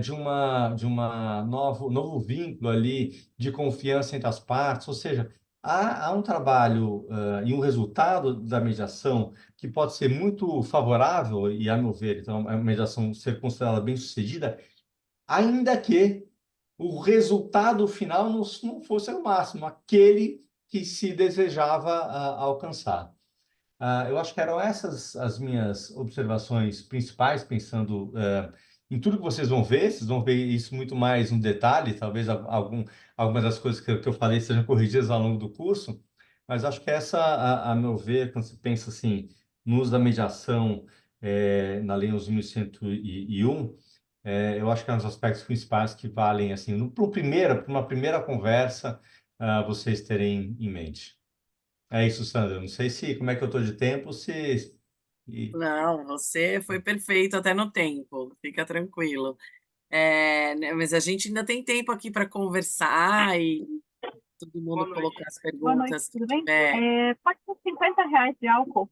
de uma novo vínculo ali de confiança entre as partes, ou seja, há um trabalho e um resultado da mediação que pode ser muito favorável, e a meu ver, então, a mediação ser considerada bem-sucedida, ainda que o resultado final não fosse o máximo, aquele que se desejava alcançar. Eu acho que eram essas as minhas observações principais, pensando em tudo que vocês vão ver isso muito mais no detalhe, talvez algumas das coisas que eu falei sejam corrigidas ao longo do curso, mas acho que essa, a meu ver, quando se pensa assim, no uso da mediação na Lei 11.101, eu acho que é um dos aspectos principais que valem, assim, para uma primeira conversa, vocês terem em mente. É isso, Sandra. Não sei como é que eu estou de tempo, e- Não, você foi perfeito até no tempo, fica tranquilo. Né, mas a gente ainda tem tempo aqui para conversar e todo Boa mundo noite. colocar as Boa noite, perguntas que tudo bem? Pode ser R$ 50 de álcool.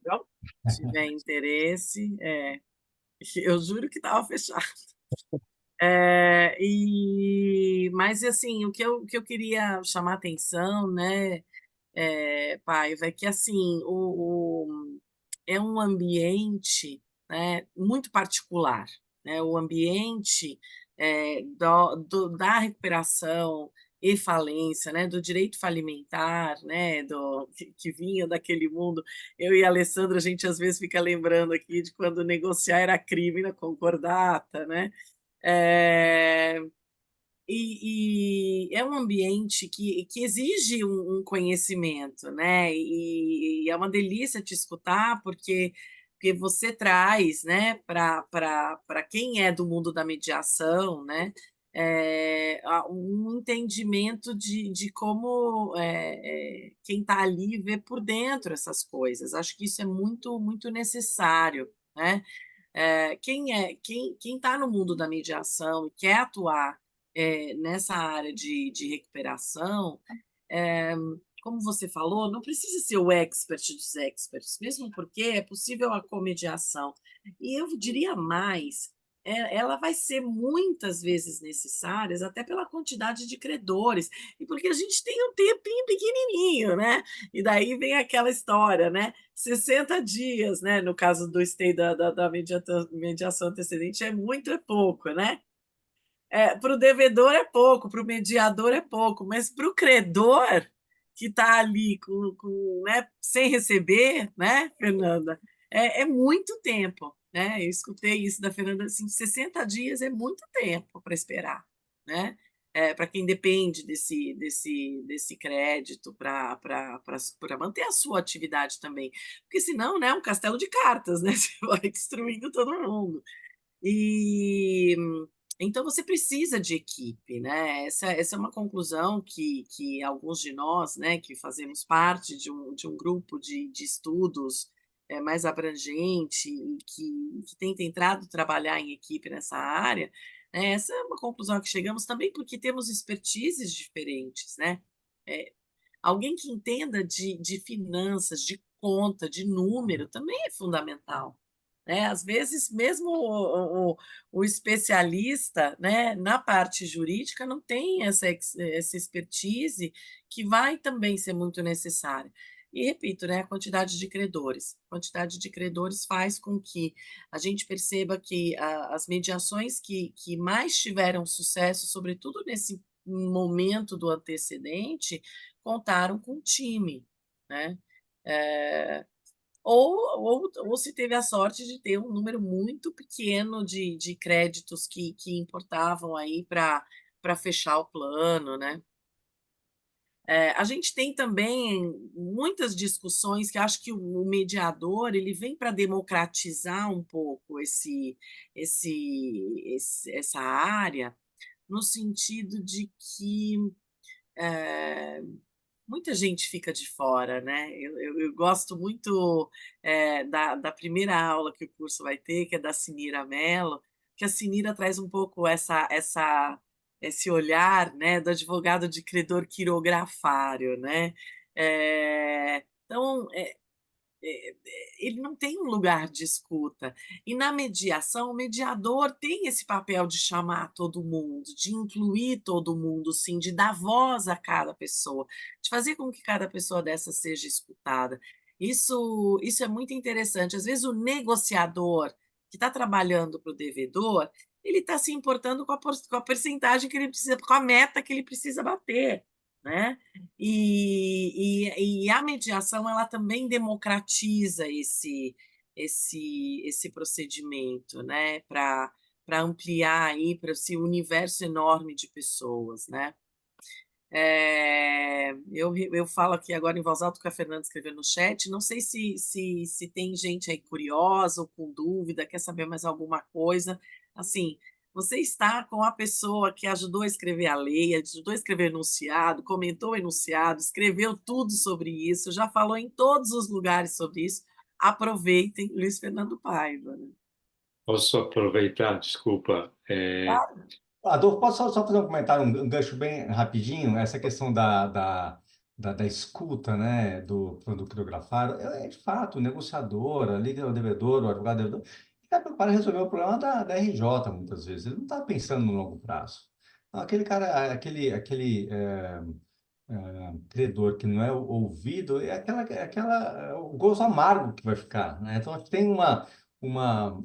tiver interesse. Eu juro que estava fechado. Mas assim, o que eu queria chamar a atenção, né, Paiva, é que assim, é um ambiente, né, muito particular, né? O ambiente da recuperação e falência, né, do direito falimentar, né, que vinha daquele mundo. Eu e a Alessandra, a gente às vezes fica lembrando aqui de quando negociar era crime na concordata, né? É, e é um ambiente que exige um conhecimento, né? E é uma delícia te escutar, porque você traz, né, para quem é do mundo da mediação, né, um entendimento de como quem está ali vê por dentro essas coisas. Acho que isso é muito, muito necessário, né? Quem está no mundo da mediação e quer atuar nessa área de recuperação, como você falou, não precisa ser o expert dos experts, mesmo porque é possível a comediação. E eu diria mais, ela vai ser muitas vezes necessária, até pela quantidade de credores, e porque a gente tem um tempinho pequenininho, né? E daí vem aquela história, né? 60 dias, né? No caso do stay da mediação antecedente, é muito, é pouco, né? Para o devedor é pouco, para o mediador é pouco, mas para o credor que está ali né, sem receber, né, Fernanda, é muito tempo, né? Eu escutei isso da Fernanda, assim, 60 dias é muito tempo para esperar, né? Para quem depende desse crédito para manter a sua atividade também, porque senão, né, é um castelo de cartas, né? Você vai destruindo todo mundo. E então você precisa de equipe, né? Essa é uma conclusão que alguns de nós, né, que fazemos parte de um grupo de estudos mais abrangente e que tem tentado trabalhar em equipe nessa área, né? Essa é uma conclusão que chegamos também porque temos expertises diferentes, né? Alguém que entenda de finanças, de conta, de número, também é fundamental. Né? Às vezes, mesmo o especialista, né, na parte jurídica não tem essa expertise que vai também ser muito necessária. E repito, né, a quantidade de credores. A quantidade de credores faz com que a gente perceba que as mediações que mais tiveram sucesso, sobretudo nesse momento do antecedente, contaram com time, né? Ou se teve a sorte de ter um número muito pequeno de créditos que importavam aí para fechar o plano, né? A gente tem também muitas discussões que acho que o mediador ele vem para democratizar um pouco essa área, no sentido de que muita gente fica de fora, né? Eu gosto muito da primeira aula que o curso vai ter, que é da Sinira Mello, que a Sinira traz um pouco esse olhar, né, do advogado de credor quirografário, né? Então, ele não tem um lugar de escuta. E na mediação, o mediador tem esse papel de chamar todo mundo, de incluir todo mundo, sim, de dar voz a cada pessoa, de fazer com que cada pessoa dessa seja escutada. Isso é muito interessante. Às vezes, o negociador que está trabalhando para o devedor, ele está se importando com a porcentagem que ele precisa, com a meta que ele precisa bater, né? E a mediação ela também democratiza esse procedimento, né? Para ampliar aí para esse universo enorme de pessoas, né? Eu falo aqui agora em voz alta o que a Fernanda escreveu no chat. Não sei se tem gente aí curiosa ou com dúvida, quer saber mais alguma coisa. Assim, você está com a pessoa que ajudou a escrever a lei, ajudou a escrever o enunciado, comentou o enunciado, escreveu tudo sobre isso, já falou em todos os lugares sobre isso. Aproveitem, Luiz Fernando Paiva. Né? Posso aproveitar, desculpa. Adolfo, posso só fazer um comentário, um gancho bem rapidinho? Essa questão da escuta, né, do quirografário, de fato, o negociador, a liga do devedor, o advogado do devedor, está preocupado em resolver o problema da RJ, muitas vezes. Ele não está pensando no longo prazo. Então, aquele cara, aquele credor que não é ouvido, o gozo amargo que vai ficar, né? Então, tem uma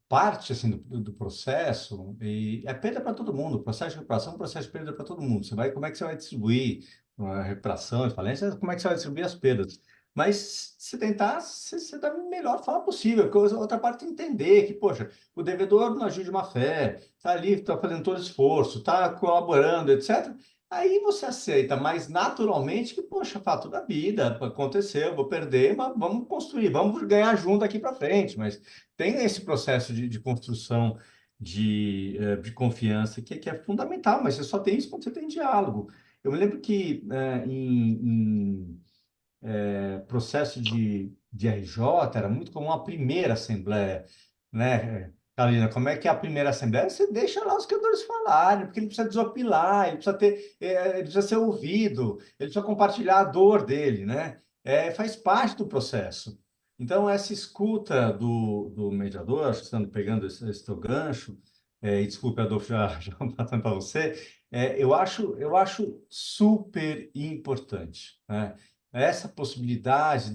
parte assim do processo e é perda para todo mundo. O processo de recuperação é um processo de perda para todo mundo. Como é que você vai distribuir a recuperação e falência? Como é que você vai distribuir as perdas? Mas se tentar, você da melhor forma possível, porque a outra parte tem que entender que, poxa, o devedor não agiu de má fé, está ali, está fazendo todo esforço, está colaborando, etc. Aí você aceita mais naturalmente que, poxa, fato da vida, aconteceu, vou perder, mas vamos construir, vamos ganhar junto aqui para frente. Mas tem esse processo de construção de confiança que é fundamental, mas você só tem isso quando você tem diálogo. Eu me lembro que em processo de RJ era muito comum a primeira assembleia né, Carolina, como é que é a primeira assembleia? Você deixa lá os criadores falarem, porque ele precisa desopilar, ele precisa ter, ele precisa ser ouvido, ele precisa compartilhar a dor dele, né? Faz parte do processo. Então, essa escuta do mediador, estando pegando esse teu gancho, e desculpe, Adolfo, já passando para você, eu acho super importante, né? Essa possibilidade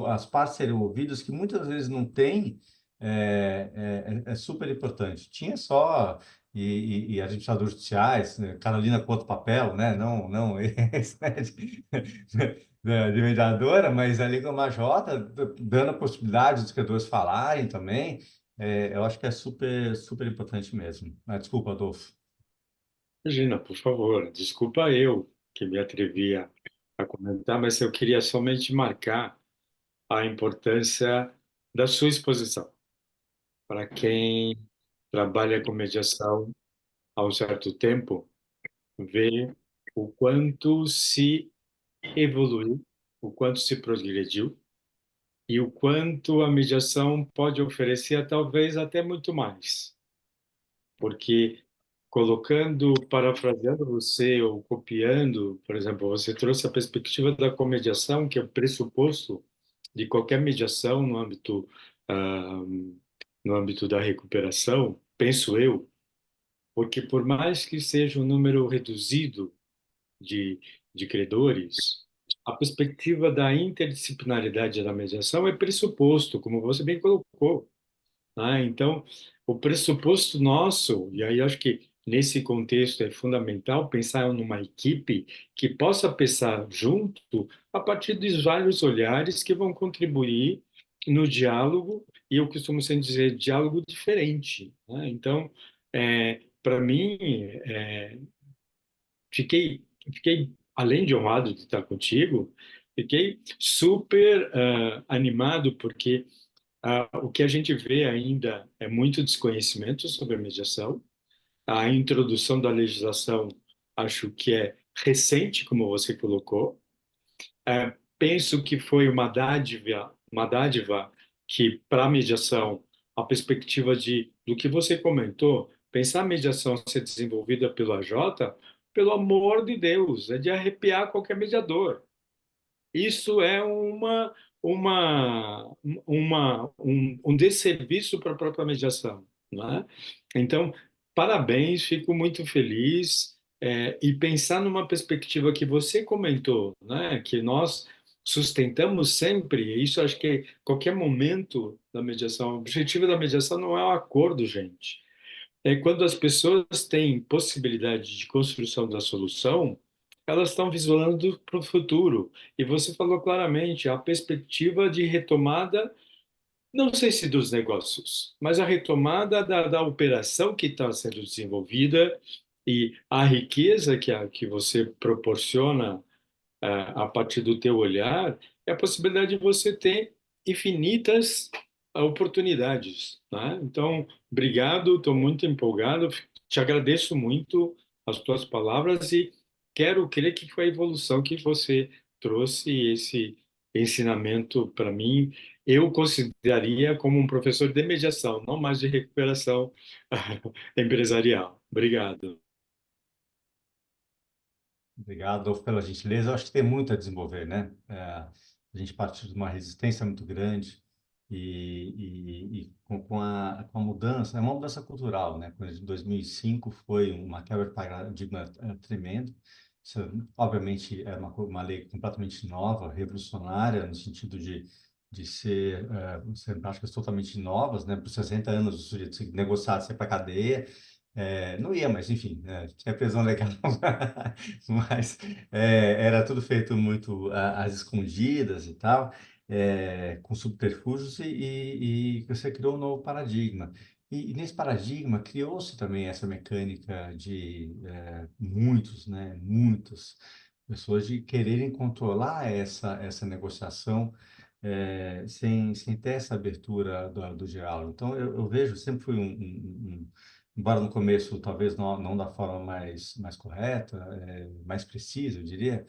as partes serem ouvidas, que muitas vezes não tem, é super importante. Tinha só e administradores judiciais, né? Carolina com outro papel, né? Não esse, né? De mediadora, mas ali com a Jota, dando a possibilidade dos credores falarem também, eu acho que é super, super importante mesmo. Desculpa, Adolfo. Imagina, por favor, desculpa eu que me atrevi a comentar, mas eu queria somente marcar a importância da sua exposição. Para quem trabalha com mediação há um certo tempo, vê o quanto se evoluiu, o quanto se progrediu e o quanto a mediação pode oferecer, talvez até muito mais. Porque colocando, parafraseando você ou copiando, por exemplo, você trouxe a perspectiva da comediação, que é o pressuposto de qualquer mediação ah, no âmbito da recuperação, penso eu, porque por mais que seja um número reduzido de, de credores, a perspectiva da interdisciplinaridade da mediação é pressuposto, como você bem colocou. Então, o pressuposto nosso, e aí acho que nesse contexto é fundamental pensar numa equipe que possa pensar junto a partir dos vários olhares que vão contribuir no diálogo, e eu costumo sempre dizer diálogo diferente. Então, para mim, é, fiquei, além de honrado de estar contigo, fiquei super animado, porque o que a gente vê ainda é muito desconhecimento sobre a mediação. A introdução da legislação, acho que é recente, como você colocou. Penso que foi uma dádiva que, para a mediação, a perspectiva do que você comentou, pensar a mediação ser desenvolvida pelo AJ, pelo amor de Deus, é de arrepiar qualquer mediador. Isso é um desserviço para a própria mediação, não é? Então, parabéns, fico muito feliz. E pensar numa perspectiva que você comentou, né? Que nós sustentamos sempre, isso acho que qualquer momento da mediação, o objetivo da mediação não é o acordo, gente. É quando as pessoas têm possibilidade de construção da solução, elas estão visualizando para o futuro. E você falou claramente a perspectiva de retomada, não sei se dos negócios, mas a retomada da operação que está sendo desenvolvida e a riqueza que você proporciona a partir do teu olhar, é a possibilidade de você ter infinitas oportunidades, né? Então, obrigado, estou muito empolgado, te agradeço muito as tuas palavras e quero crer que foi a evolução que você trouxe esse ensinamento para mim. Eu consideraria como um professor de mediação, não mais de recuperação empresarial. Obrigado. Obrigado, Adolfo, pela gentileza. Eu acho que tem muito a desenvolver, né? A gente partiu de uma resistência muito grande e com a mudança, é uma mudança cultural, né? Quando em 2005 foi uma quebra de paradigma tremenda. Isso, obviamente, era uma lei completamente nova, revolucionária, no sentido de ser práticas totalmente novas, né? Por 60 anos, o sujeito ser negociado, ser para cadeia. Não ia, mas enfim, tinha prisão legal, mas era tudo feito muito às escondidas e tal, com subterfúgios, e você criou um novo paradigma. E nesse paradigma criou-se também essa mecânica de muitos, né, muitas pessoas de quererem controlar essa negociação sem ter essa abertura do diálogo. Então, eu vejo, sempre fui embora no começo talvez não da forma mais correta, mais precisa, eu diria,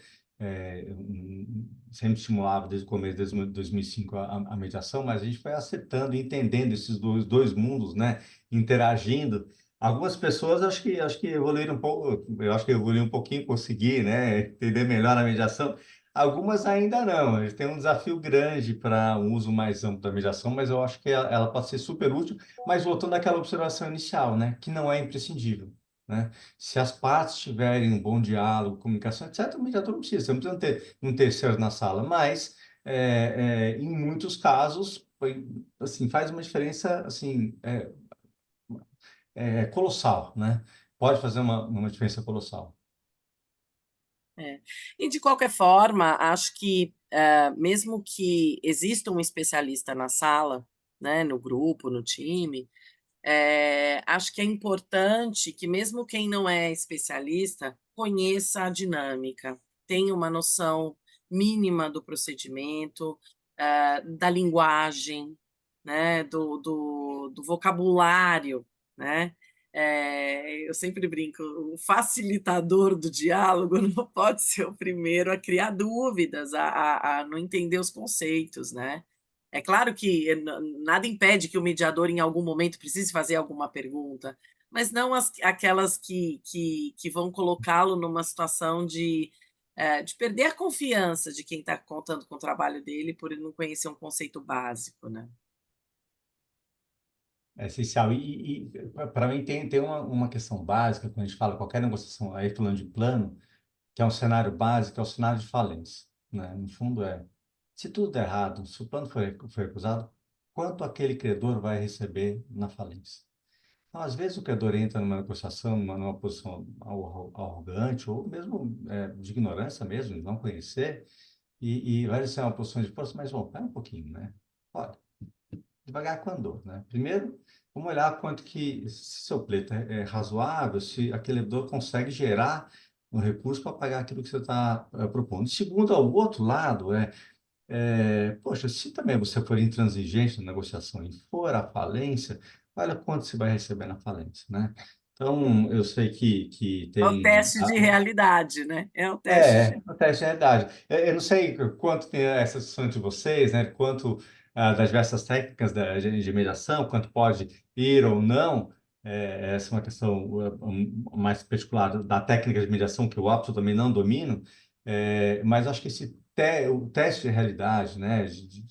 sempre estimulava desde o começo, desde 2005, a mediação, mas a gente foi acertando, entendendo esses dois mundos, né? Interagindo. Algumas pessoas acho que evoluíram um pouco, eu acho que evoluí um pouquinho, consegui, né? Entender melhor a mediação. Algumas ainda não. A gente tem um desafio grande para um uso mais amplo da mediação, mas eu acho que ela pode ser super útil. Mas voltando àquela observação inicial, né? Que não é imprescindível. Né? Se as partes tiverem um bom diálogo, comunicação, etc., o mediador não precisa, você não precisa ter um terceiro na sala, mas em muitos casos assim, faz uma diferença assim, colossal, né? Pode fazer uma diferença colossal. E, de qualquer forma, acho que, mesmo que exista um especialista na sala, né, no grupo, no time, acho que é importante que mesmo quem não é especialista conheça a dinâmica, tenha uma noção mínima do procedimento, da linguagem, né, do vocabulário, né? Eu sempre brinco, o facilitador do diálogo não pode ser o primeiro a criar dúvidas, a não entender os conceitos, né? É claro que nada impede que o mediador, em algum momento, precise fazer alguma pergunta, mas não aquelas que vão colocá-lo numa situação de perder a confiança de quem está contando com o trabalho dele por ele não conhecer um conceito básico, né? É essencial. E para mim tem uma questão básica, quando a gente fala qualquer negociação, aí falando de plano, que é um cenário básico, é o cenário de falência, né? No fundo se tudo der errado, se o plano foi recusado, quanto aquele credor vai receber na falência? Então, às vezes o credor entra numa negociação, numa posição arrogante, ou mesmo de ignorância mesmo, de não conhecer, e vai ser uma posição de força, mas, bom, pera um pouquinho, né? Olha, devagar com a dor, né? Primeiro, vamos olhar quanto que, se seu pleito é razoável, se aquele credor consegue gerar um recurso para pagar aquilo que você está propondo. Segundo, ao outro lado, poxa, se também você for intransigente na negociação e for à falência, olha quanto você vai receber na falência, né? Então, eu sei que É o tem... teste de realidade, né? É o teste de... O teste de realidade. Eu não sei quanto tem essa discussão de vocês, né? Quanto das diversas técnicas de mediação, quanto pode ir ou não. Essa é uma questão mais particular da técnica de mediação, que eu absolutamente não domino. Mas acho que o teste de realidade, né?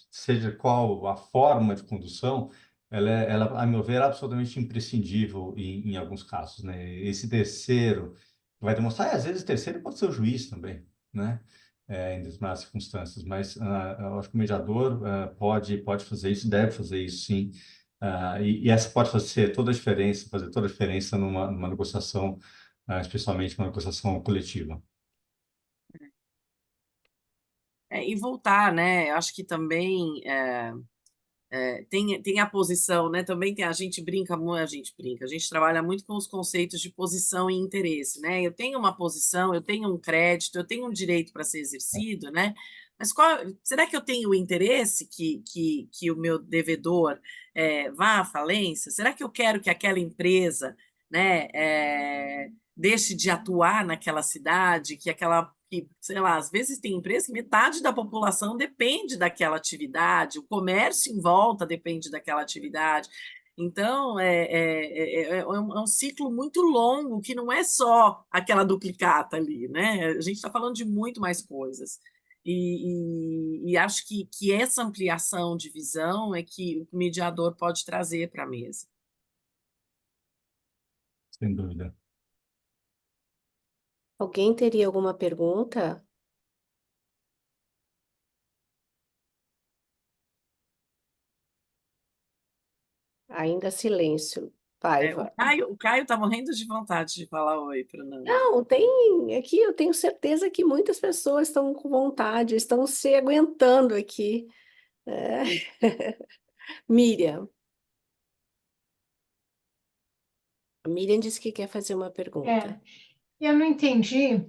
Seja qual a forma de condução, ela, a meu ver, é absolutamente imprescindível em alguns casos, né? Esse terceiro vai demonstrar, e às vezes o terceiro pode ser o juiz também, né? Em determinadas circunstâncias, mas eu acho que o mediador pode fazer isso, deve fazer isso, sim. E essa pode fazer toda a diferença, numa negociação, especialmente uma negociação coletiva. E voltar, né? Acho que também tem a posição, né? Também tem, a gente brinca, a gente trabalha muito com os conceitos de posição e interesse, né? Eu tenho uma posição, eu tenho um crédito, eu tenho um direito para ser exercido, né? Mas será que eu tenho o interesse que o meu devedor vá à falência? Será que eu quero que aquela empresa, né, deixe de atuar naquela cidade, sei lá, às vezes tem empresas que metade da população depende daquela atividade, o comércio em volta depende daquela atividade. Então, é um ciclo muito longo, que não é só aquela duplicata ali, né? A gente está falando de muito mais coisas. E acho que essa ampliação de visão é que o mediador pode trazer para a mesa. Sem dúvida. Alguém teria alguma pergunta? Ainda silêncio. Paiva. O Caio está morrendo de vontade de falar oi para o Nando. Não, aqui eu tenho certeza que muitas pessoas estão com vontade, estão se aguentando aqui. Miriam. A Miriam disse que quer fazer uma pergunta. Eu não entendi.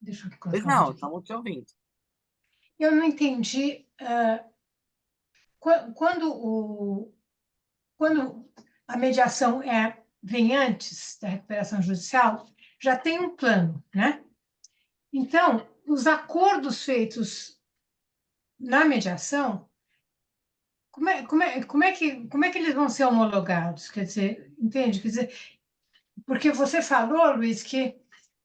Deixa eu colocar Não, estamos te ouvindo. Eu não entendi quando a mediação vem antes da recuperação judicial, já tem um plano, né? Então, os acordos feitos na mediação, como é que eles vão ser homologados? Quer dizer, entende? Quer dizer, porque você falou, Luiz, que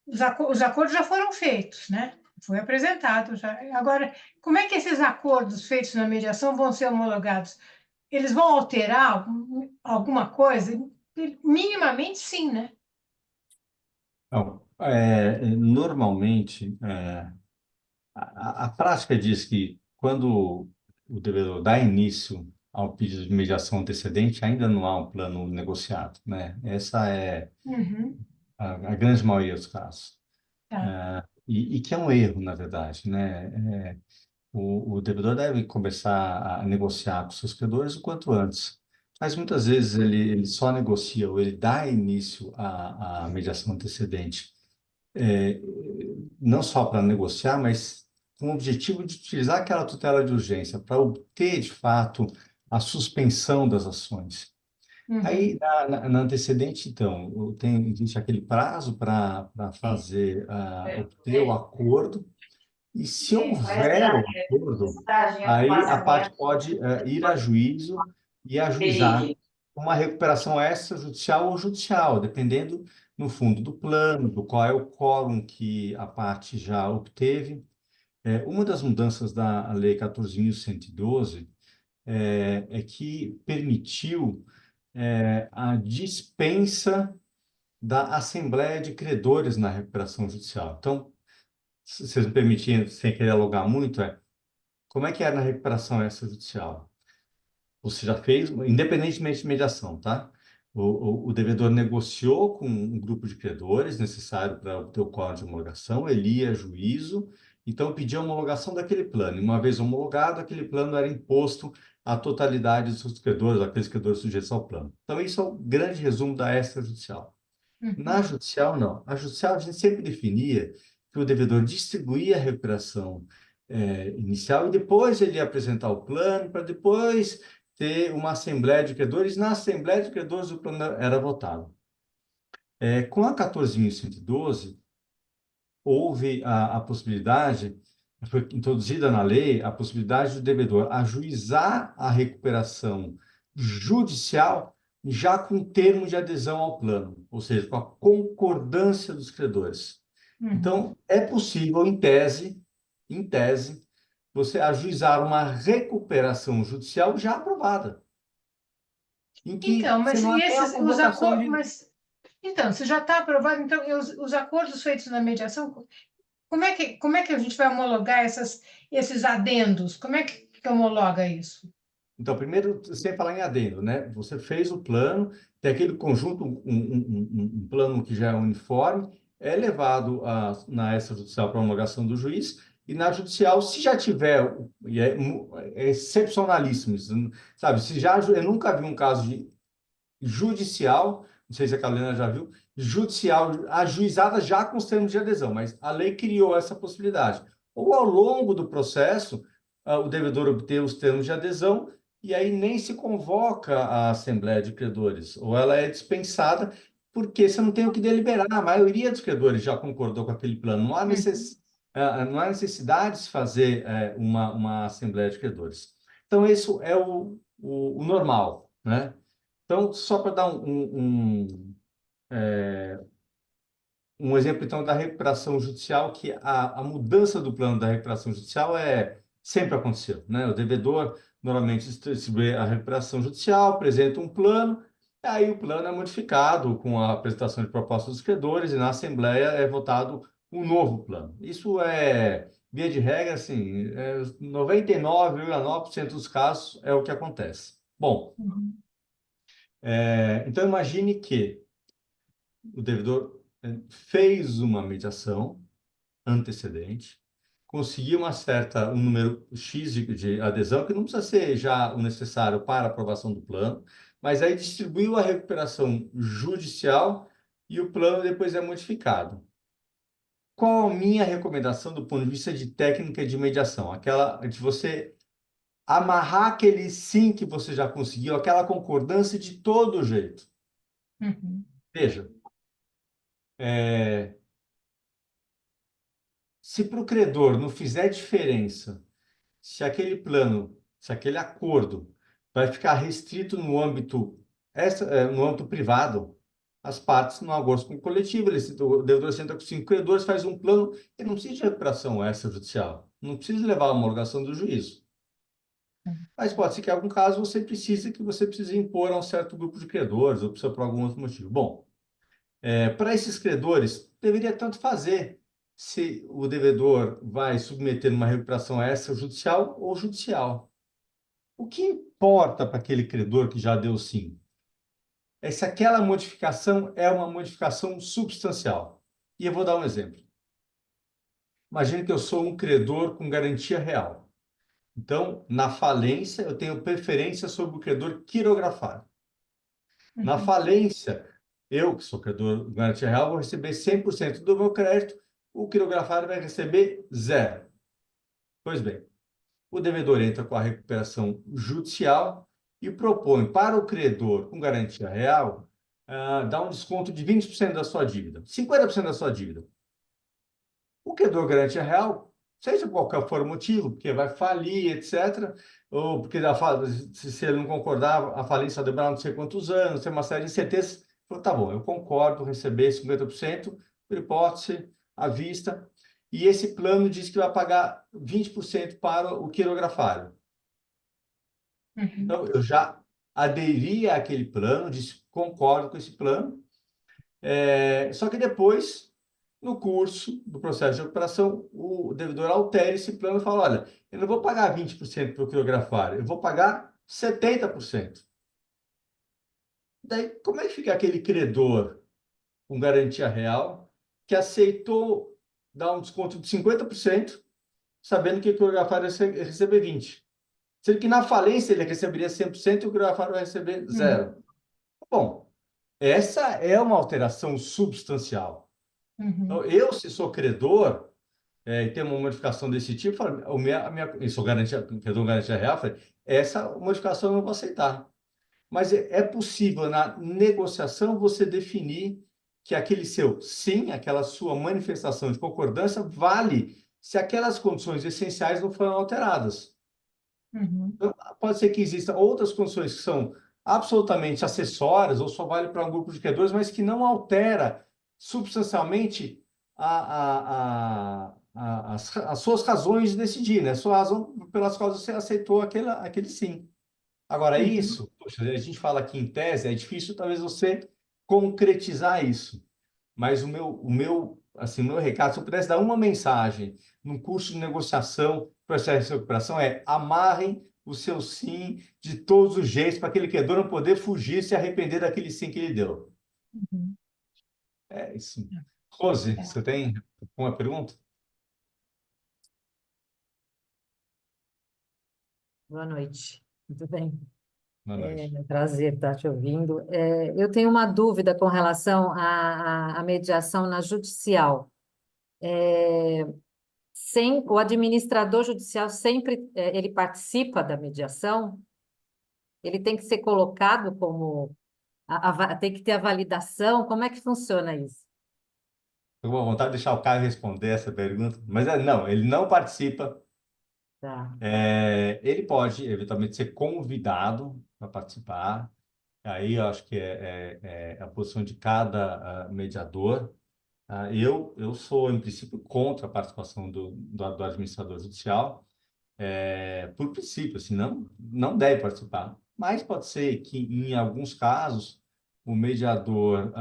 os acordos já foram feitos, né? Foi apresentado já. Agora, como é que esses acordos feitos na mediação vão ser homologados? Eles vão alterar alguma coisa? Minimamente, sim, né? Então, normalmente, a prática diz que quando o devedor dá início ao pedido de mediação antecedente, ainda não há um plano negociado, né? Essa é Uhum, a grande maioria dos casos. tá. E que é um erro, na verdade, né? O devedor deve começar a negociar com seus credores o quanto antes. Mas muitas vezes ele só negocia ou ele dá início à mediação antecedente, é, não só para negociar, mas com o objetivo de utilizar aquela tutela de urgência para obter, de fato, a suspensão das ações. Uhum. Aí, na antecedente, então, existe aquele prazo para fazer, obter o acordo, e se houver o acordo, aí a parte pode ir a juízo e ajuizar uma recuperação extrajudicial ou judicial, dependendo, no fundo, do plano, do qual é o quórum que a parte já obteve. Uma das mudanças da Lei 14.112 é que permitiu a dispensa da Assembleia de Credores na recuperação judicial. Então, se vocês me permitirem, sem querer alugar muito, como é que é na recuperação extrajudicial? Você já fez, independentemente de mediação, tá? O devedor negociou com um grupo de credores necessário para obter o quórum de homologação, ele ia a juízo, então pedia a homologação daquele plano. E uma vez homologado, aquele plano era imposto à totalidade dos seus credores, aqueles credores sujeitos ao plano. Então, isso é o grande resumo da extrajudicial. Na Uhum. judicial, não. A judicial, a gente sempre definia que o devedor distribuía a recuperação inicial e depois ele ia apresentar o plano para depois ter uma assembleia de credores. Na assembleia de credores, o plano era votado. Com a 14.112, houve a possibilidade, foi introduzida na lei, a possibilidade do devedor ajuizar a recuperação judicial já com termo de adesão ao plano, ou seja, com a concordância dos credores. Uhum. Então, é possível, em tese, você ajuizar uma recuperação judicial já aprovada, em que Então, você mas não e há nem a esses, os convocação acordos, de. mas, então, se já está aprovado, então, e os acordos feitos na mediação, como é que a gente vai homologar esses adendos? Como é que homologa isso? Então, primeiro, sem falar em adendo, né? Você fez o plano, tem aquele conjunto, um plano que já é uniforme, é levado na extrajudicial para homologação do juiz, e na judicial, se já tiver, e é excepcionalíssimo, isso, sabe? Se já, eu nunca vi um caso de judicial, não sei se a Carolina já viu, judicial ajuizada já com os termos de adesão, mas a lei criou essa possibilidade. Ou ao longo do processo, o devedor obter os termos de adesão e aí nem se convoca a Assembleia de Credores, ou ela é dispensada porque você não tem o que deliberar. A maioria dos credores já concordou com aquele plano. Não há necessidade de se fazer uma Assembleia de Credores. Então, isso é o normal, né? Então, só para dar um exemplo, então, da recuperação judicial, que a mudança do plano da recuperação judicial sempre aconteceu, né? O devedor normalmente distribui a recuperação judicial, apresenta um plano, e aí o plano é modificado com a apresentação de propostas dos credores e na Assembleia é votado um novo plano. Isso via de regra, assim, 99,9% dos casos é o que acontece. Bom, Uhum. então imagine que o devedor fez uma mediação antecedente, conseguiu um número X de adesão, que não precisa ser já o necessário para a aprovação do plano, mas aí distribuiu a recuperação judicial e o plano depois é modificado. Qual a minha recomendação do ponto de vista de técnica de mediação? Aquela de você amarrar aquele sim que você já conseguiu, aquela concordância de todo jeito. Uhum. Veja, Se para o credor não fizer diferença, se aquele plano, se aquele acordo vai ficar restrito no âmbito, no âmbito privado, as partes não agosto com o coletivo, o devedor senta com 5 credores, faz um plano, e não precisa de recuperação extrajudicial, não precisa levar a homologação do juízo. Mas pode ser que em algum caso você precise impor a um certo grupo de credores, ou precisa por algum outro motivo. Bom, para esses credores, deveria tanto fazer se o devedor vai submeter uma recuperação extrajudicial ou judicial. O que importa para aquele credor que já deu sim é se aquela modificação é uma modificação substancial. E eu vou dar um exemplo. Imagine que eu sou um credor com garantia real. Então, na falência, eu tenho preferência sobre o credor quirografário. Na falência, eu, que sou credor com garantia real, vou receber 100% do meu crédito, o quirografário vai receber 0. Pois bem, o devedor entra com a recuperação judicial e propõe para o credor com garantia real dar um desconto de 20% da sua dívida, 50% da sua dívida. O credor garantia real, seja por qualquer for o motivo, porque vai falir, etc., ou porque se ele não concordar, a falência vai demorar não sei quantos anos, tem uma série de incertezas, falou, tá bom, eu concordo, receber 50%, por hipótese, à vista, e esse plano diz que vai pagar 20% para o quirografário. Então, eu já aderi àquele plano, disse, concordo com esse plano, só que depois, no curso do processo de recuperação, o devedor altera esse plano e fala, olha, eu não vou pagar 20% para o quirografário, eu vou pagar 70%. Daí, como é que fica aquele credor com garantia real que aceitou dar um desconto de 50%, sabendo que o quirografário ia receber 20%? Sendo que na falência ele receberia 100% e o quirografário vai receber 0%. Bom, essa é uma alteração substancial. Então, eu, se sou credor, e tem uma modificação desse tipo, eu sou credor garantia real, essa modificação eu não vou aceitar. Mas é possível, na negociação, você definir que aquele seu sim, aquela sua manifestação de concordância, vale se aquelas condições essenciais não foram alteradas. Então, pode ser que existam outras condições que são absolutamente acessórias ou só vale para um grupo de credores, mas que não altera substancialmente as suas razões de decidir, né? A sua razão pelas quais você aceitou aquele sim. Agora, isso, poxa, a gente fala aqui em tese, é difícil talvez você concretizar isso. Mas assim, o meu recado, se eu pudesse dar uma mensagem num curso de negociação, processo de recuperação, amarrem o seu sim de todos os jeitos para aquele credor não poder fugir e se arrepender daquele sim que ele deu. É isso. Rose, você tem uma pergunta? Boa noite, tudo bem? Boa noite. É um prazer estar te ouvindo. Eu tenho uma dúvida com relação à mediação na judicial. O administrador judicial sempre ele participa da mediação? Ele tem que ser colocado como... tem que ter a validação? Como é que funciona isso? Estou com vontade de deixar o Caio responder essa pergunta, mas não, ele não participa. Tá. Ele pode, eventualmente, ser convidado para participar. Aí eu acho que é a posição de cada mediador. Eu sou, em princípio, contra a participação do administrador judicial, por princípio, assim, não deve participar. Mas pode ser que, em alguns casos, o mediador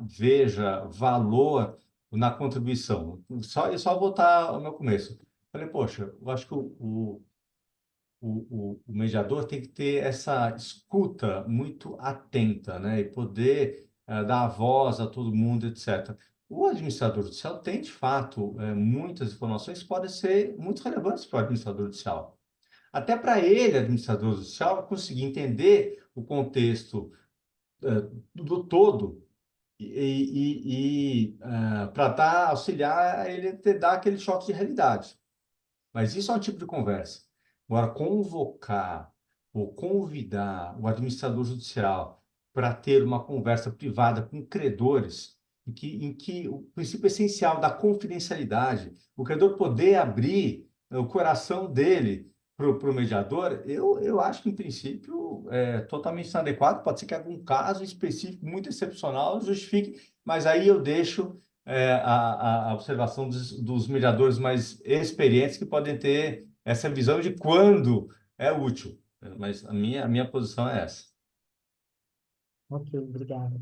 veja valor na contribuição. Eu só voltar ao meu começo. Falei, poxa, eu acho que o mediador tem que ter essa escuta muito atenta, né? E poder dar voz a todo mundo, etc. O administrador judicial tem, de fato, muitas informações que podem ser muito relevantes para o administrador judicial. Até para ele, administrador judicial, conseguir entender o contexto do todo e para auxiliar ele a dar aquele choque de realidade. Mas isso é um tipo de conversa. Agora, convocar ou convidar o administrador judicial para ter uma conversa privada com credores, em que o princípio essencial da confidencialidade, o credor poder abrir o coração dele para o mediador, eu acho que, em princípio, é totalmente inadequado. Pode ser que algum caso específico, muito excepcional, justifique, mas aí eu deixo a observação dos mediadores mais experientes, que podem ter essa visão de quando é útil. Mas a minha posição é essa. Ok, obrigada.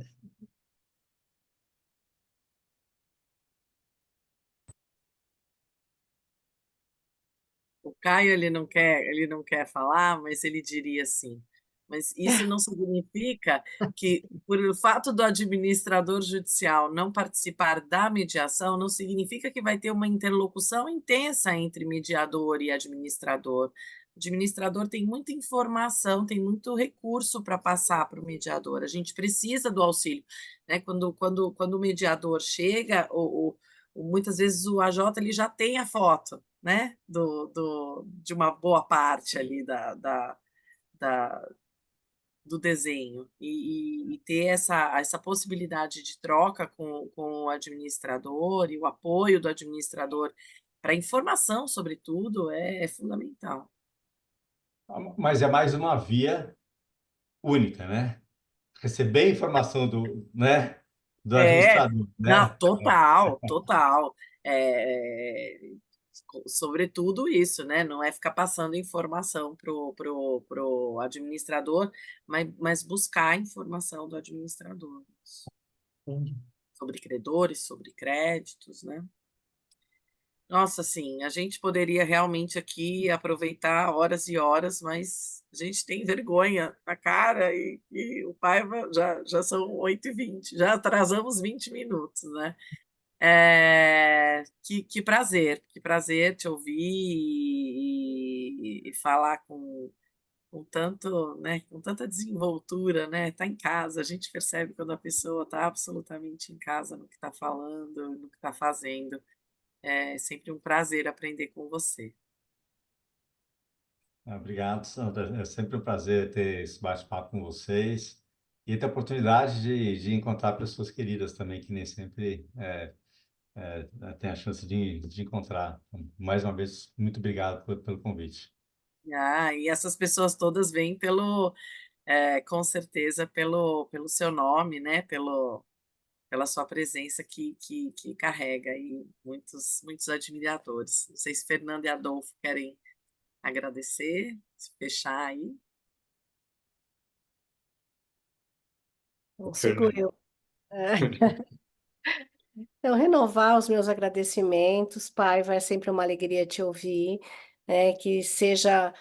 O Caio ele não quer falar, mas ele diria assim. Mas isso não significa que, por o fato do administrador judicial não participar da mediação, não significa que vai ter uma interlocução intensa entre mediador e administrador. O administrador tem muita informação, tem muito recurso para passar para o mediador. A gente precisa do auxílio, né? Quando o mediador chega, muitas vezes o AJ ele já tem a foto, né, de uma boa parte ali da, do desenho, e ter essa possibilidade de troca com o administrador e o apoio do administrador para informação sobre tudo é fundamental. Mas é mais uma via única, né? Receber informação do administrador, Não, né? total. É, sobretudo isso, né? Não é ficar passando informação pro administrador, mas buscar a informação do administrador Entendi. sobre credores, sobre créditos, né? Nossa, assim, a gente poderia realmente aqui aproveitar horas e horas, mas a gente tem vergonha na cara e o Paiva já são 8h20, já atrasamos 20 minutos, né? Que prazer te ouvir e falar com tanto, né, com tanta desenvoltura, né? Tá em casa, a gente percebe quando a pessoa está absolutamente em casa no que está falando, no que está fazendo. É sempre um prazer aprender com você. Obrigado, Sandra. É sempre um prazer ter esse bate-papo com vocês e ter a oportunidade de encontrar pessoas queridas também, que nem sempre tem a chance de encontrar. Mais uma vez, muito obrigado pelo convite. E essas pessoas todas vêm com certeza, pelo seu nome, né? Pela sua presença que carrega aí muitos admiradores. Não sei se Fernando e Adolfo querem agradecer, se fechar aí. Não sigo eu. Então, renovar os meus agradecimentos, pai, vai sempre uma alegria te ouvir, né, que seja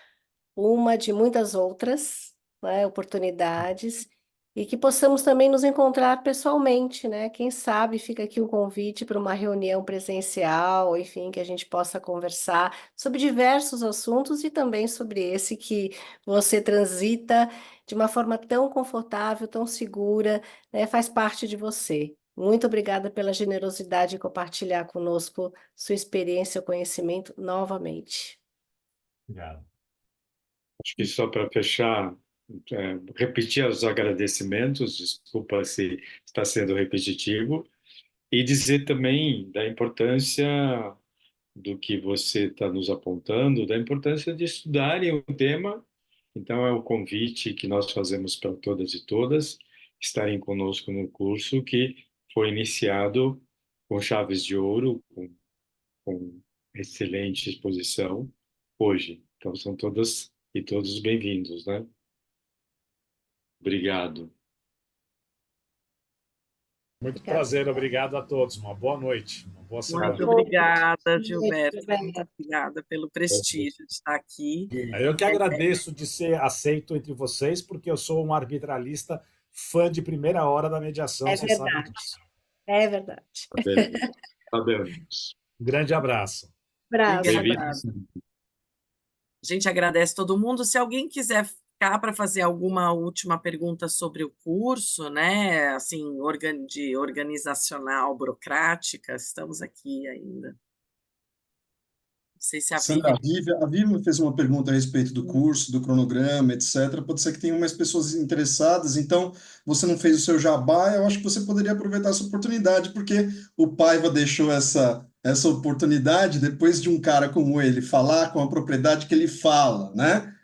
uma de muitas outras, né, oportunidades, e que possamos também nos encontrar pessoalmente, né? Quem sabe fica aqui um convite para uma reunião presencial, enfim, que a gente possa conversar sobre diversos assuntos e também sobre esse que você transita de uma forma tão confortável, tão segura, né? Faz parte de você. Muito obrigada pela generosidade de compartilhar conosco sua experiência, conhecimento novamente. Obrigado. Acho que só para fechar, repetir os agradecimentos, desculpa se está sendo repetitivo, e dizer também da importância do que você está nos apontando, da importância de estudarem o tema. Então, é o convite que nós fazemos para todas e todas estarem conosco no curso que foi iniciado com chaves de ouro, com excelente exposição hoje. Então, são todas e todos bem-vindos, né? Obrigado. Muito prazer, obrigado a todos. Uma boa noite, uma boa semana. Muito obrigada, Gilberto. Muito obrigada pelo prestígio de estar aqui. Eu que agradeço de ser aceito entre vocês, porque eu sou um arbitralista fã de primeira hora da mediação, vocês sabem disso. É verdade. Sabemos. Um grande abraço. Obrigada. A gente agradece todo mundo. Se alguém quiser ficar para fazer alguma última pergunta sobre o curso, né, assim, de organizacional, burocrática, estamos aqui ainda. sei se a Sandra, Vivian... a Vivian me fez uma pergunta a respeito do curso, do cronograma, etc. Pode ser que tenha mais pessoas interessadas, então você não fez o seu jabá, eu acho que você poderia aproveitar essa oportunidade, porque o Paiva deixou essa oportunidade depois de um cara como ele falar com a propriedade que ele fala, né?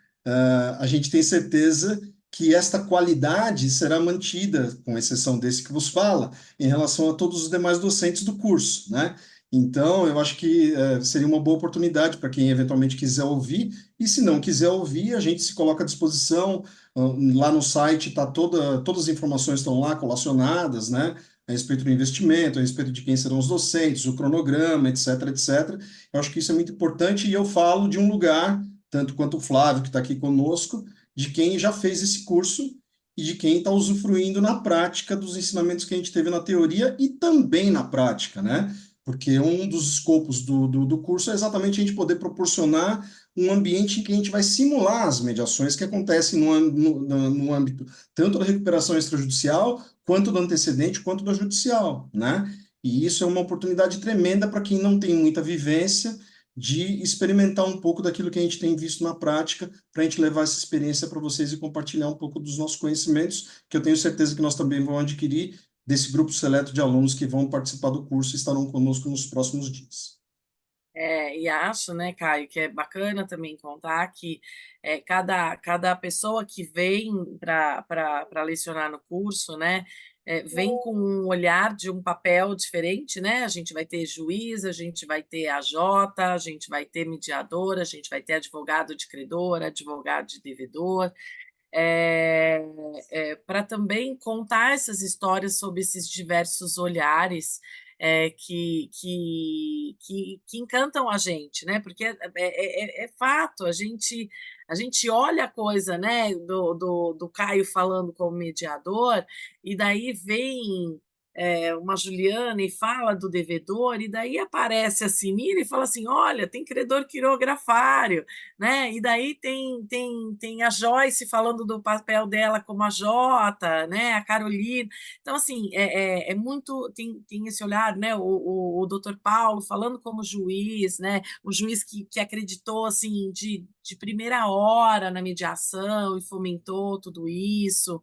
A gente tem certeza que esta qualidade será mantida, com exceção desse que vos fala, em relação a todos os demais docentes do curso, né? Então, eu acho que seria uma boa oportunidade para quem eventualmente quiser ouvir, e se não quiser ouvir, a gente se coloca à disposição. Lá no site todas as informações estão lá colacionadas, né? A respeito do investimento, a respeito de quem serão os docentes, o cronograma, etc, etc. Eu acho que isso é muito importante, e eu falo de um lugar, tanto quanto o Flávio, que está aqui conosco, de quem já fez esse curso e de quem está usufruindo na prática dos ensinamentos que a gente teve na teoria e também na prática, né? Porque um dos escopos do curso é exatamente a gente poder proporcionar um ambiente em que a gente vai simular as mediações que acontecem no âmbito tanto da recuperação extrajudicial, quanto do antecedente, quanto da judicial, né? E isso é uma oportunidade tremenda para quem não tem muita vivência de experimentar um pouco daquilo que a gente tem visto na prática, para a gente levar essa experiência para vocês e compartilhar um pouco dos nossos conhecimentos, que eu tenho certeza que nós também vamos adquirir desse grupo seleto de alunos que vão participar do curso e estarão conosco nos próximos dias. E acho, né, Caio, que é bacana também contar que cada pessoa que vem para lecionar no curso, né, vem com um olhar de um papel diferente, né? A gente vai ter juiz, a gente vai ter AJ, a gente vai ter mediador, a gente vai ter advogado de credor, advogado de devedor, para também contar essas histórias sob esses diversos olhares que encantam a gente, né? Porque é fato, a gente olha a coisa, né, do Caio falando como mediador, e daí vem uma Juliana e fala do devedor, e daí aparece a Sinira e fala assim: olha, tem credor quirografário, né? E daí tem a Joyce falando do papel dela como a Jota, né? A Carolina. Então, assim, é muito. Tem esse olhar, né? O doutor Paulo falando como juiz, né? O juiz que acreditou assim de primeira hora na mediação e fomentou tudo isso.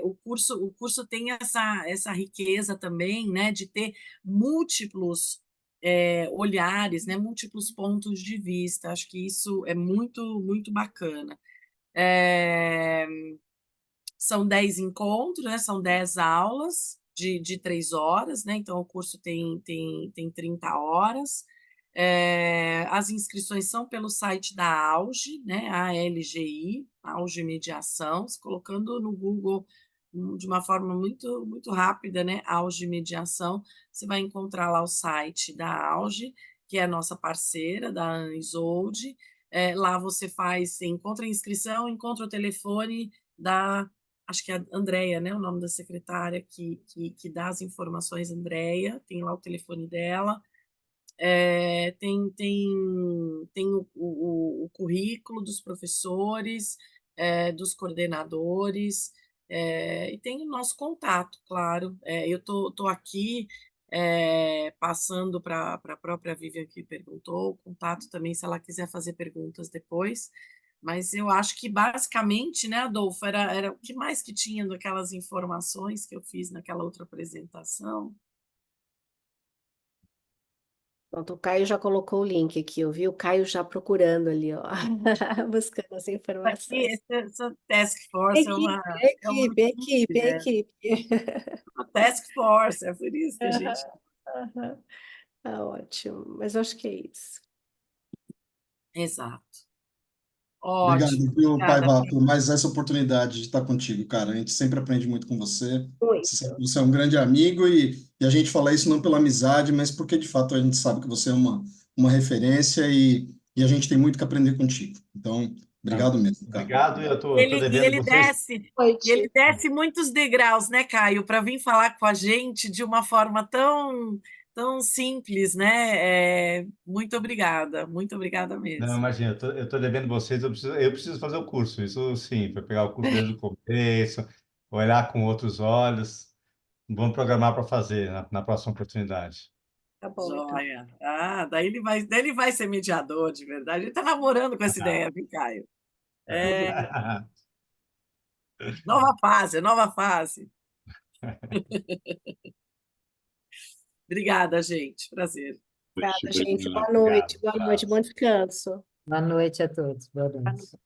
O curso tem essa riqueza também, né, de ter múltiplos olhares, né, múltiplos pontos de vista. Acho que isso é muito, muito bacana. São 10 encontros, né, são 10 aulas de 3 horas, né, então o curso tem 30 horas. As inscrições são pelo site da AUGE, né, ALGI, AUGE Mediação, se colocando no Google de uma forma muito, muito rápida, né, AUGE Mediação, você vai encontrar lá o site da AUGE, que é a nossa parceira, da Anisolde. Lá você encontra a inscrição, encontra o telefone acho que é a Andréia, né, o nome da secretária que dá as informações, Andréia, tem lá o telefone dela. Tem o currículo dos professores, dos coordenadores, e tem o nosso contato, claro. Eu estou aqui passando para a própria Vivian que perguntou, o contato também, se ela quiser fazer perguntas depois. Mas eu acho que basicamente, né, Adolfo, era o que mais que tinha daquelas informações que eu fiz naquela outra apresentação. Pronto, o Caio já colocou o link aqui, eu vi o Caio já procurando ali, ó, buscando as informações. Aqui, essa task force é uma Equipe. uma task force, é por isso que a gente... Aham. Tá ótimo, mas eu acho que é isso. Exato. Obrigado, Ótimo. viu, Obrigada. Paiva, por mais essa oportunidade de estar contigo, cara. A gente sempre aprende muito com você. Muito. Você é um grande amigo e a gente fala isso não pela amizade, mas porque de fato a gente sabe que você é uma referência e a gente tem muito que aprender contigo. Então, obrigado mesmo, cara. Obrigado, eu tô devendo Ele vocês. ele desce muitos degraus, né, Caio, para vir falar com a gente de uma forma tão simples, né? Muito obrigada mesmo. Não, imagina, eu tô devendo vocês, eu preciso fazer o curso, isso sim, para pegar o curso desde o começo, olhar com outros olhos. Vamos programar para fazer na próxima oportunidade. Tá bom, então. Joia. Ah, daí ele vai ser mediador de verdade. Ele está namorando com essa ideia, viu, Caio? É, nova fase, nova fase. Obrigada, gente. Prazer. Obrigada, Beijo, gente. Fernanda. Boa noite, Obrigado, boa noite, bom descanso. Boa noite a todos. Boa noite.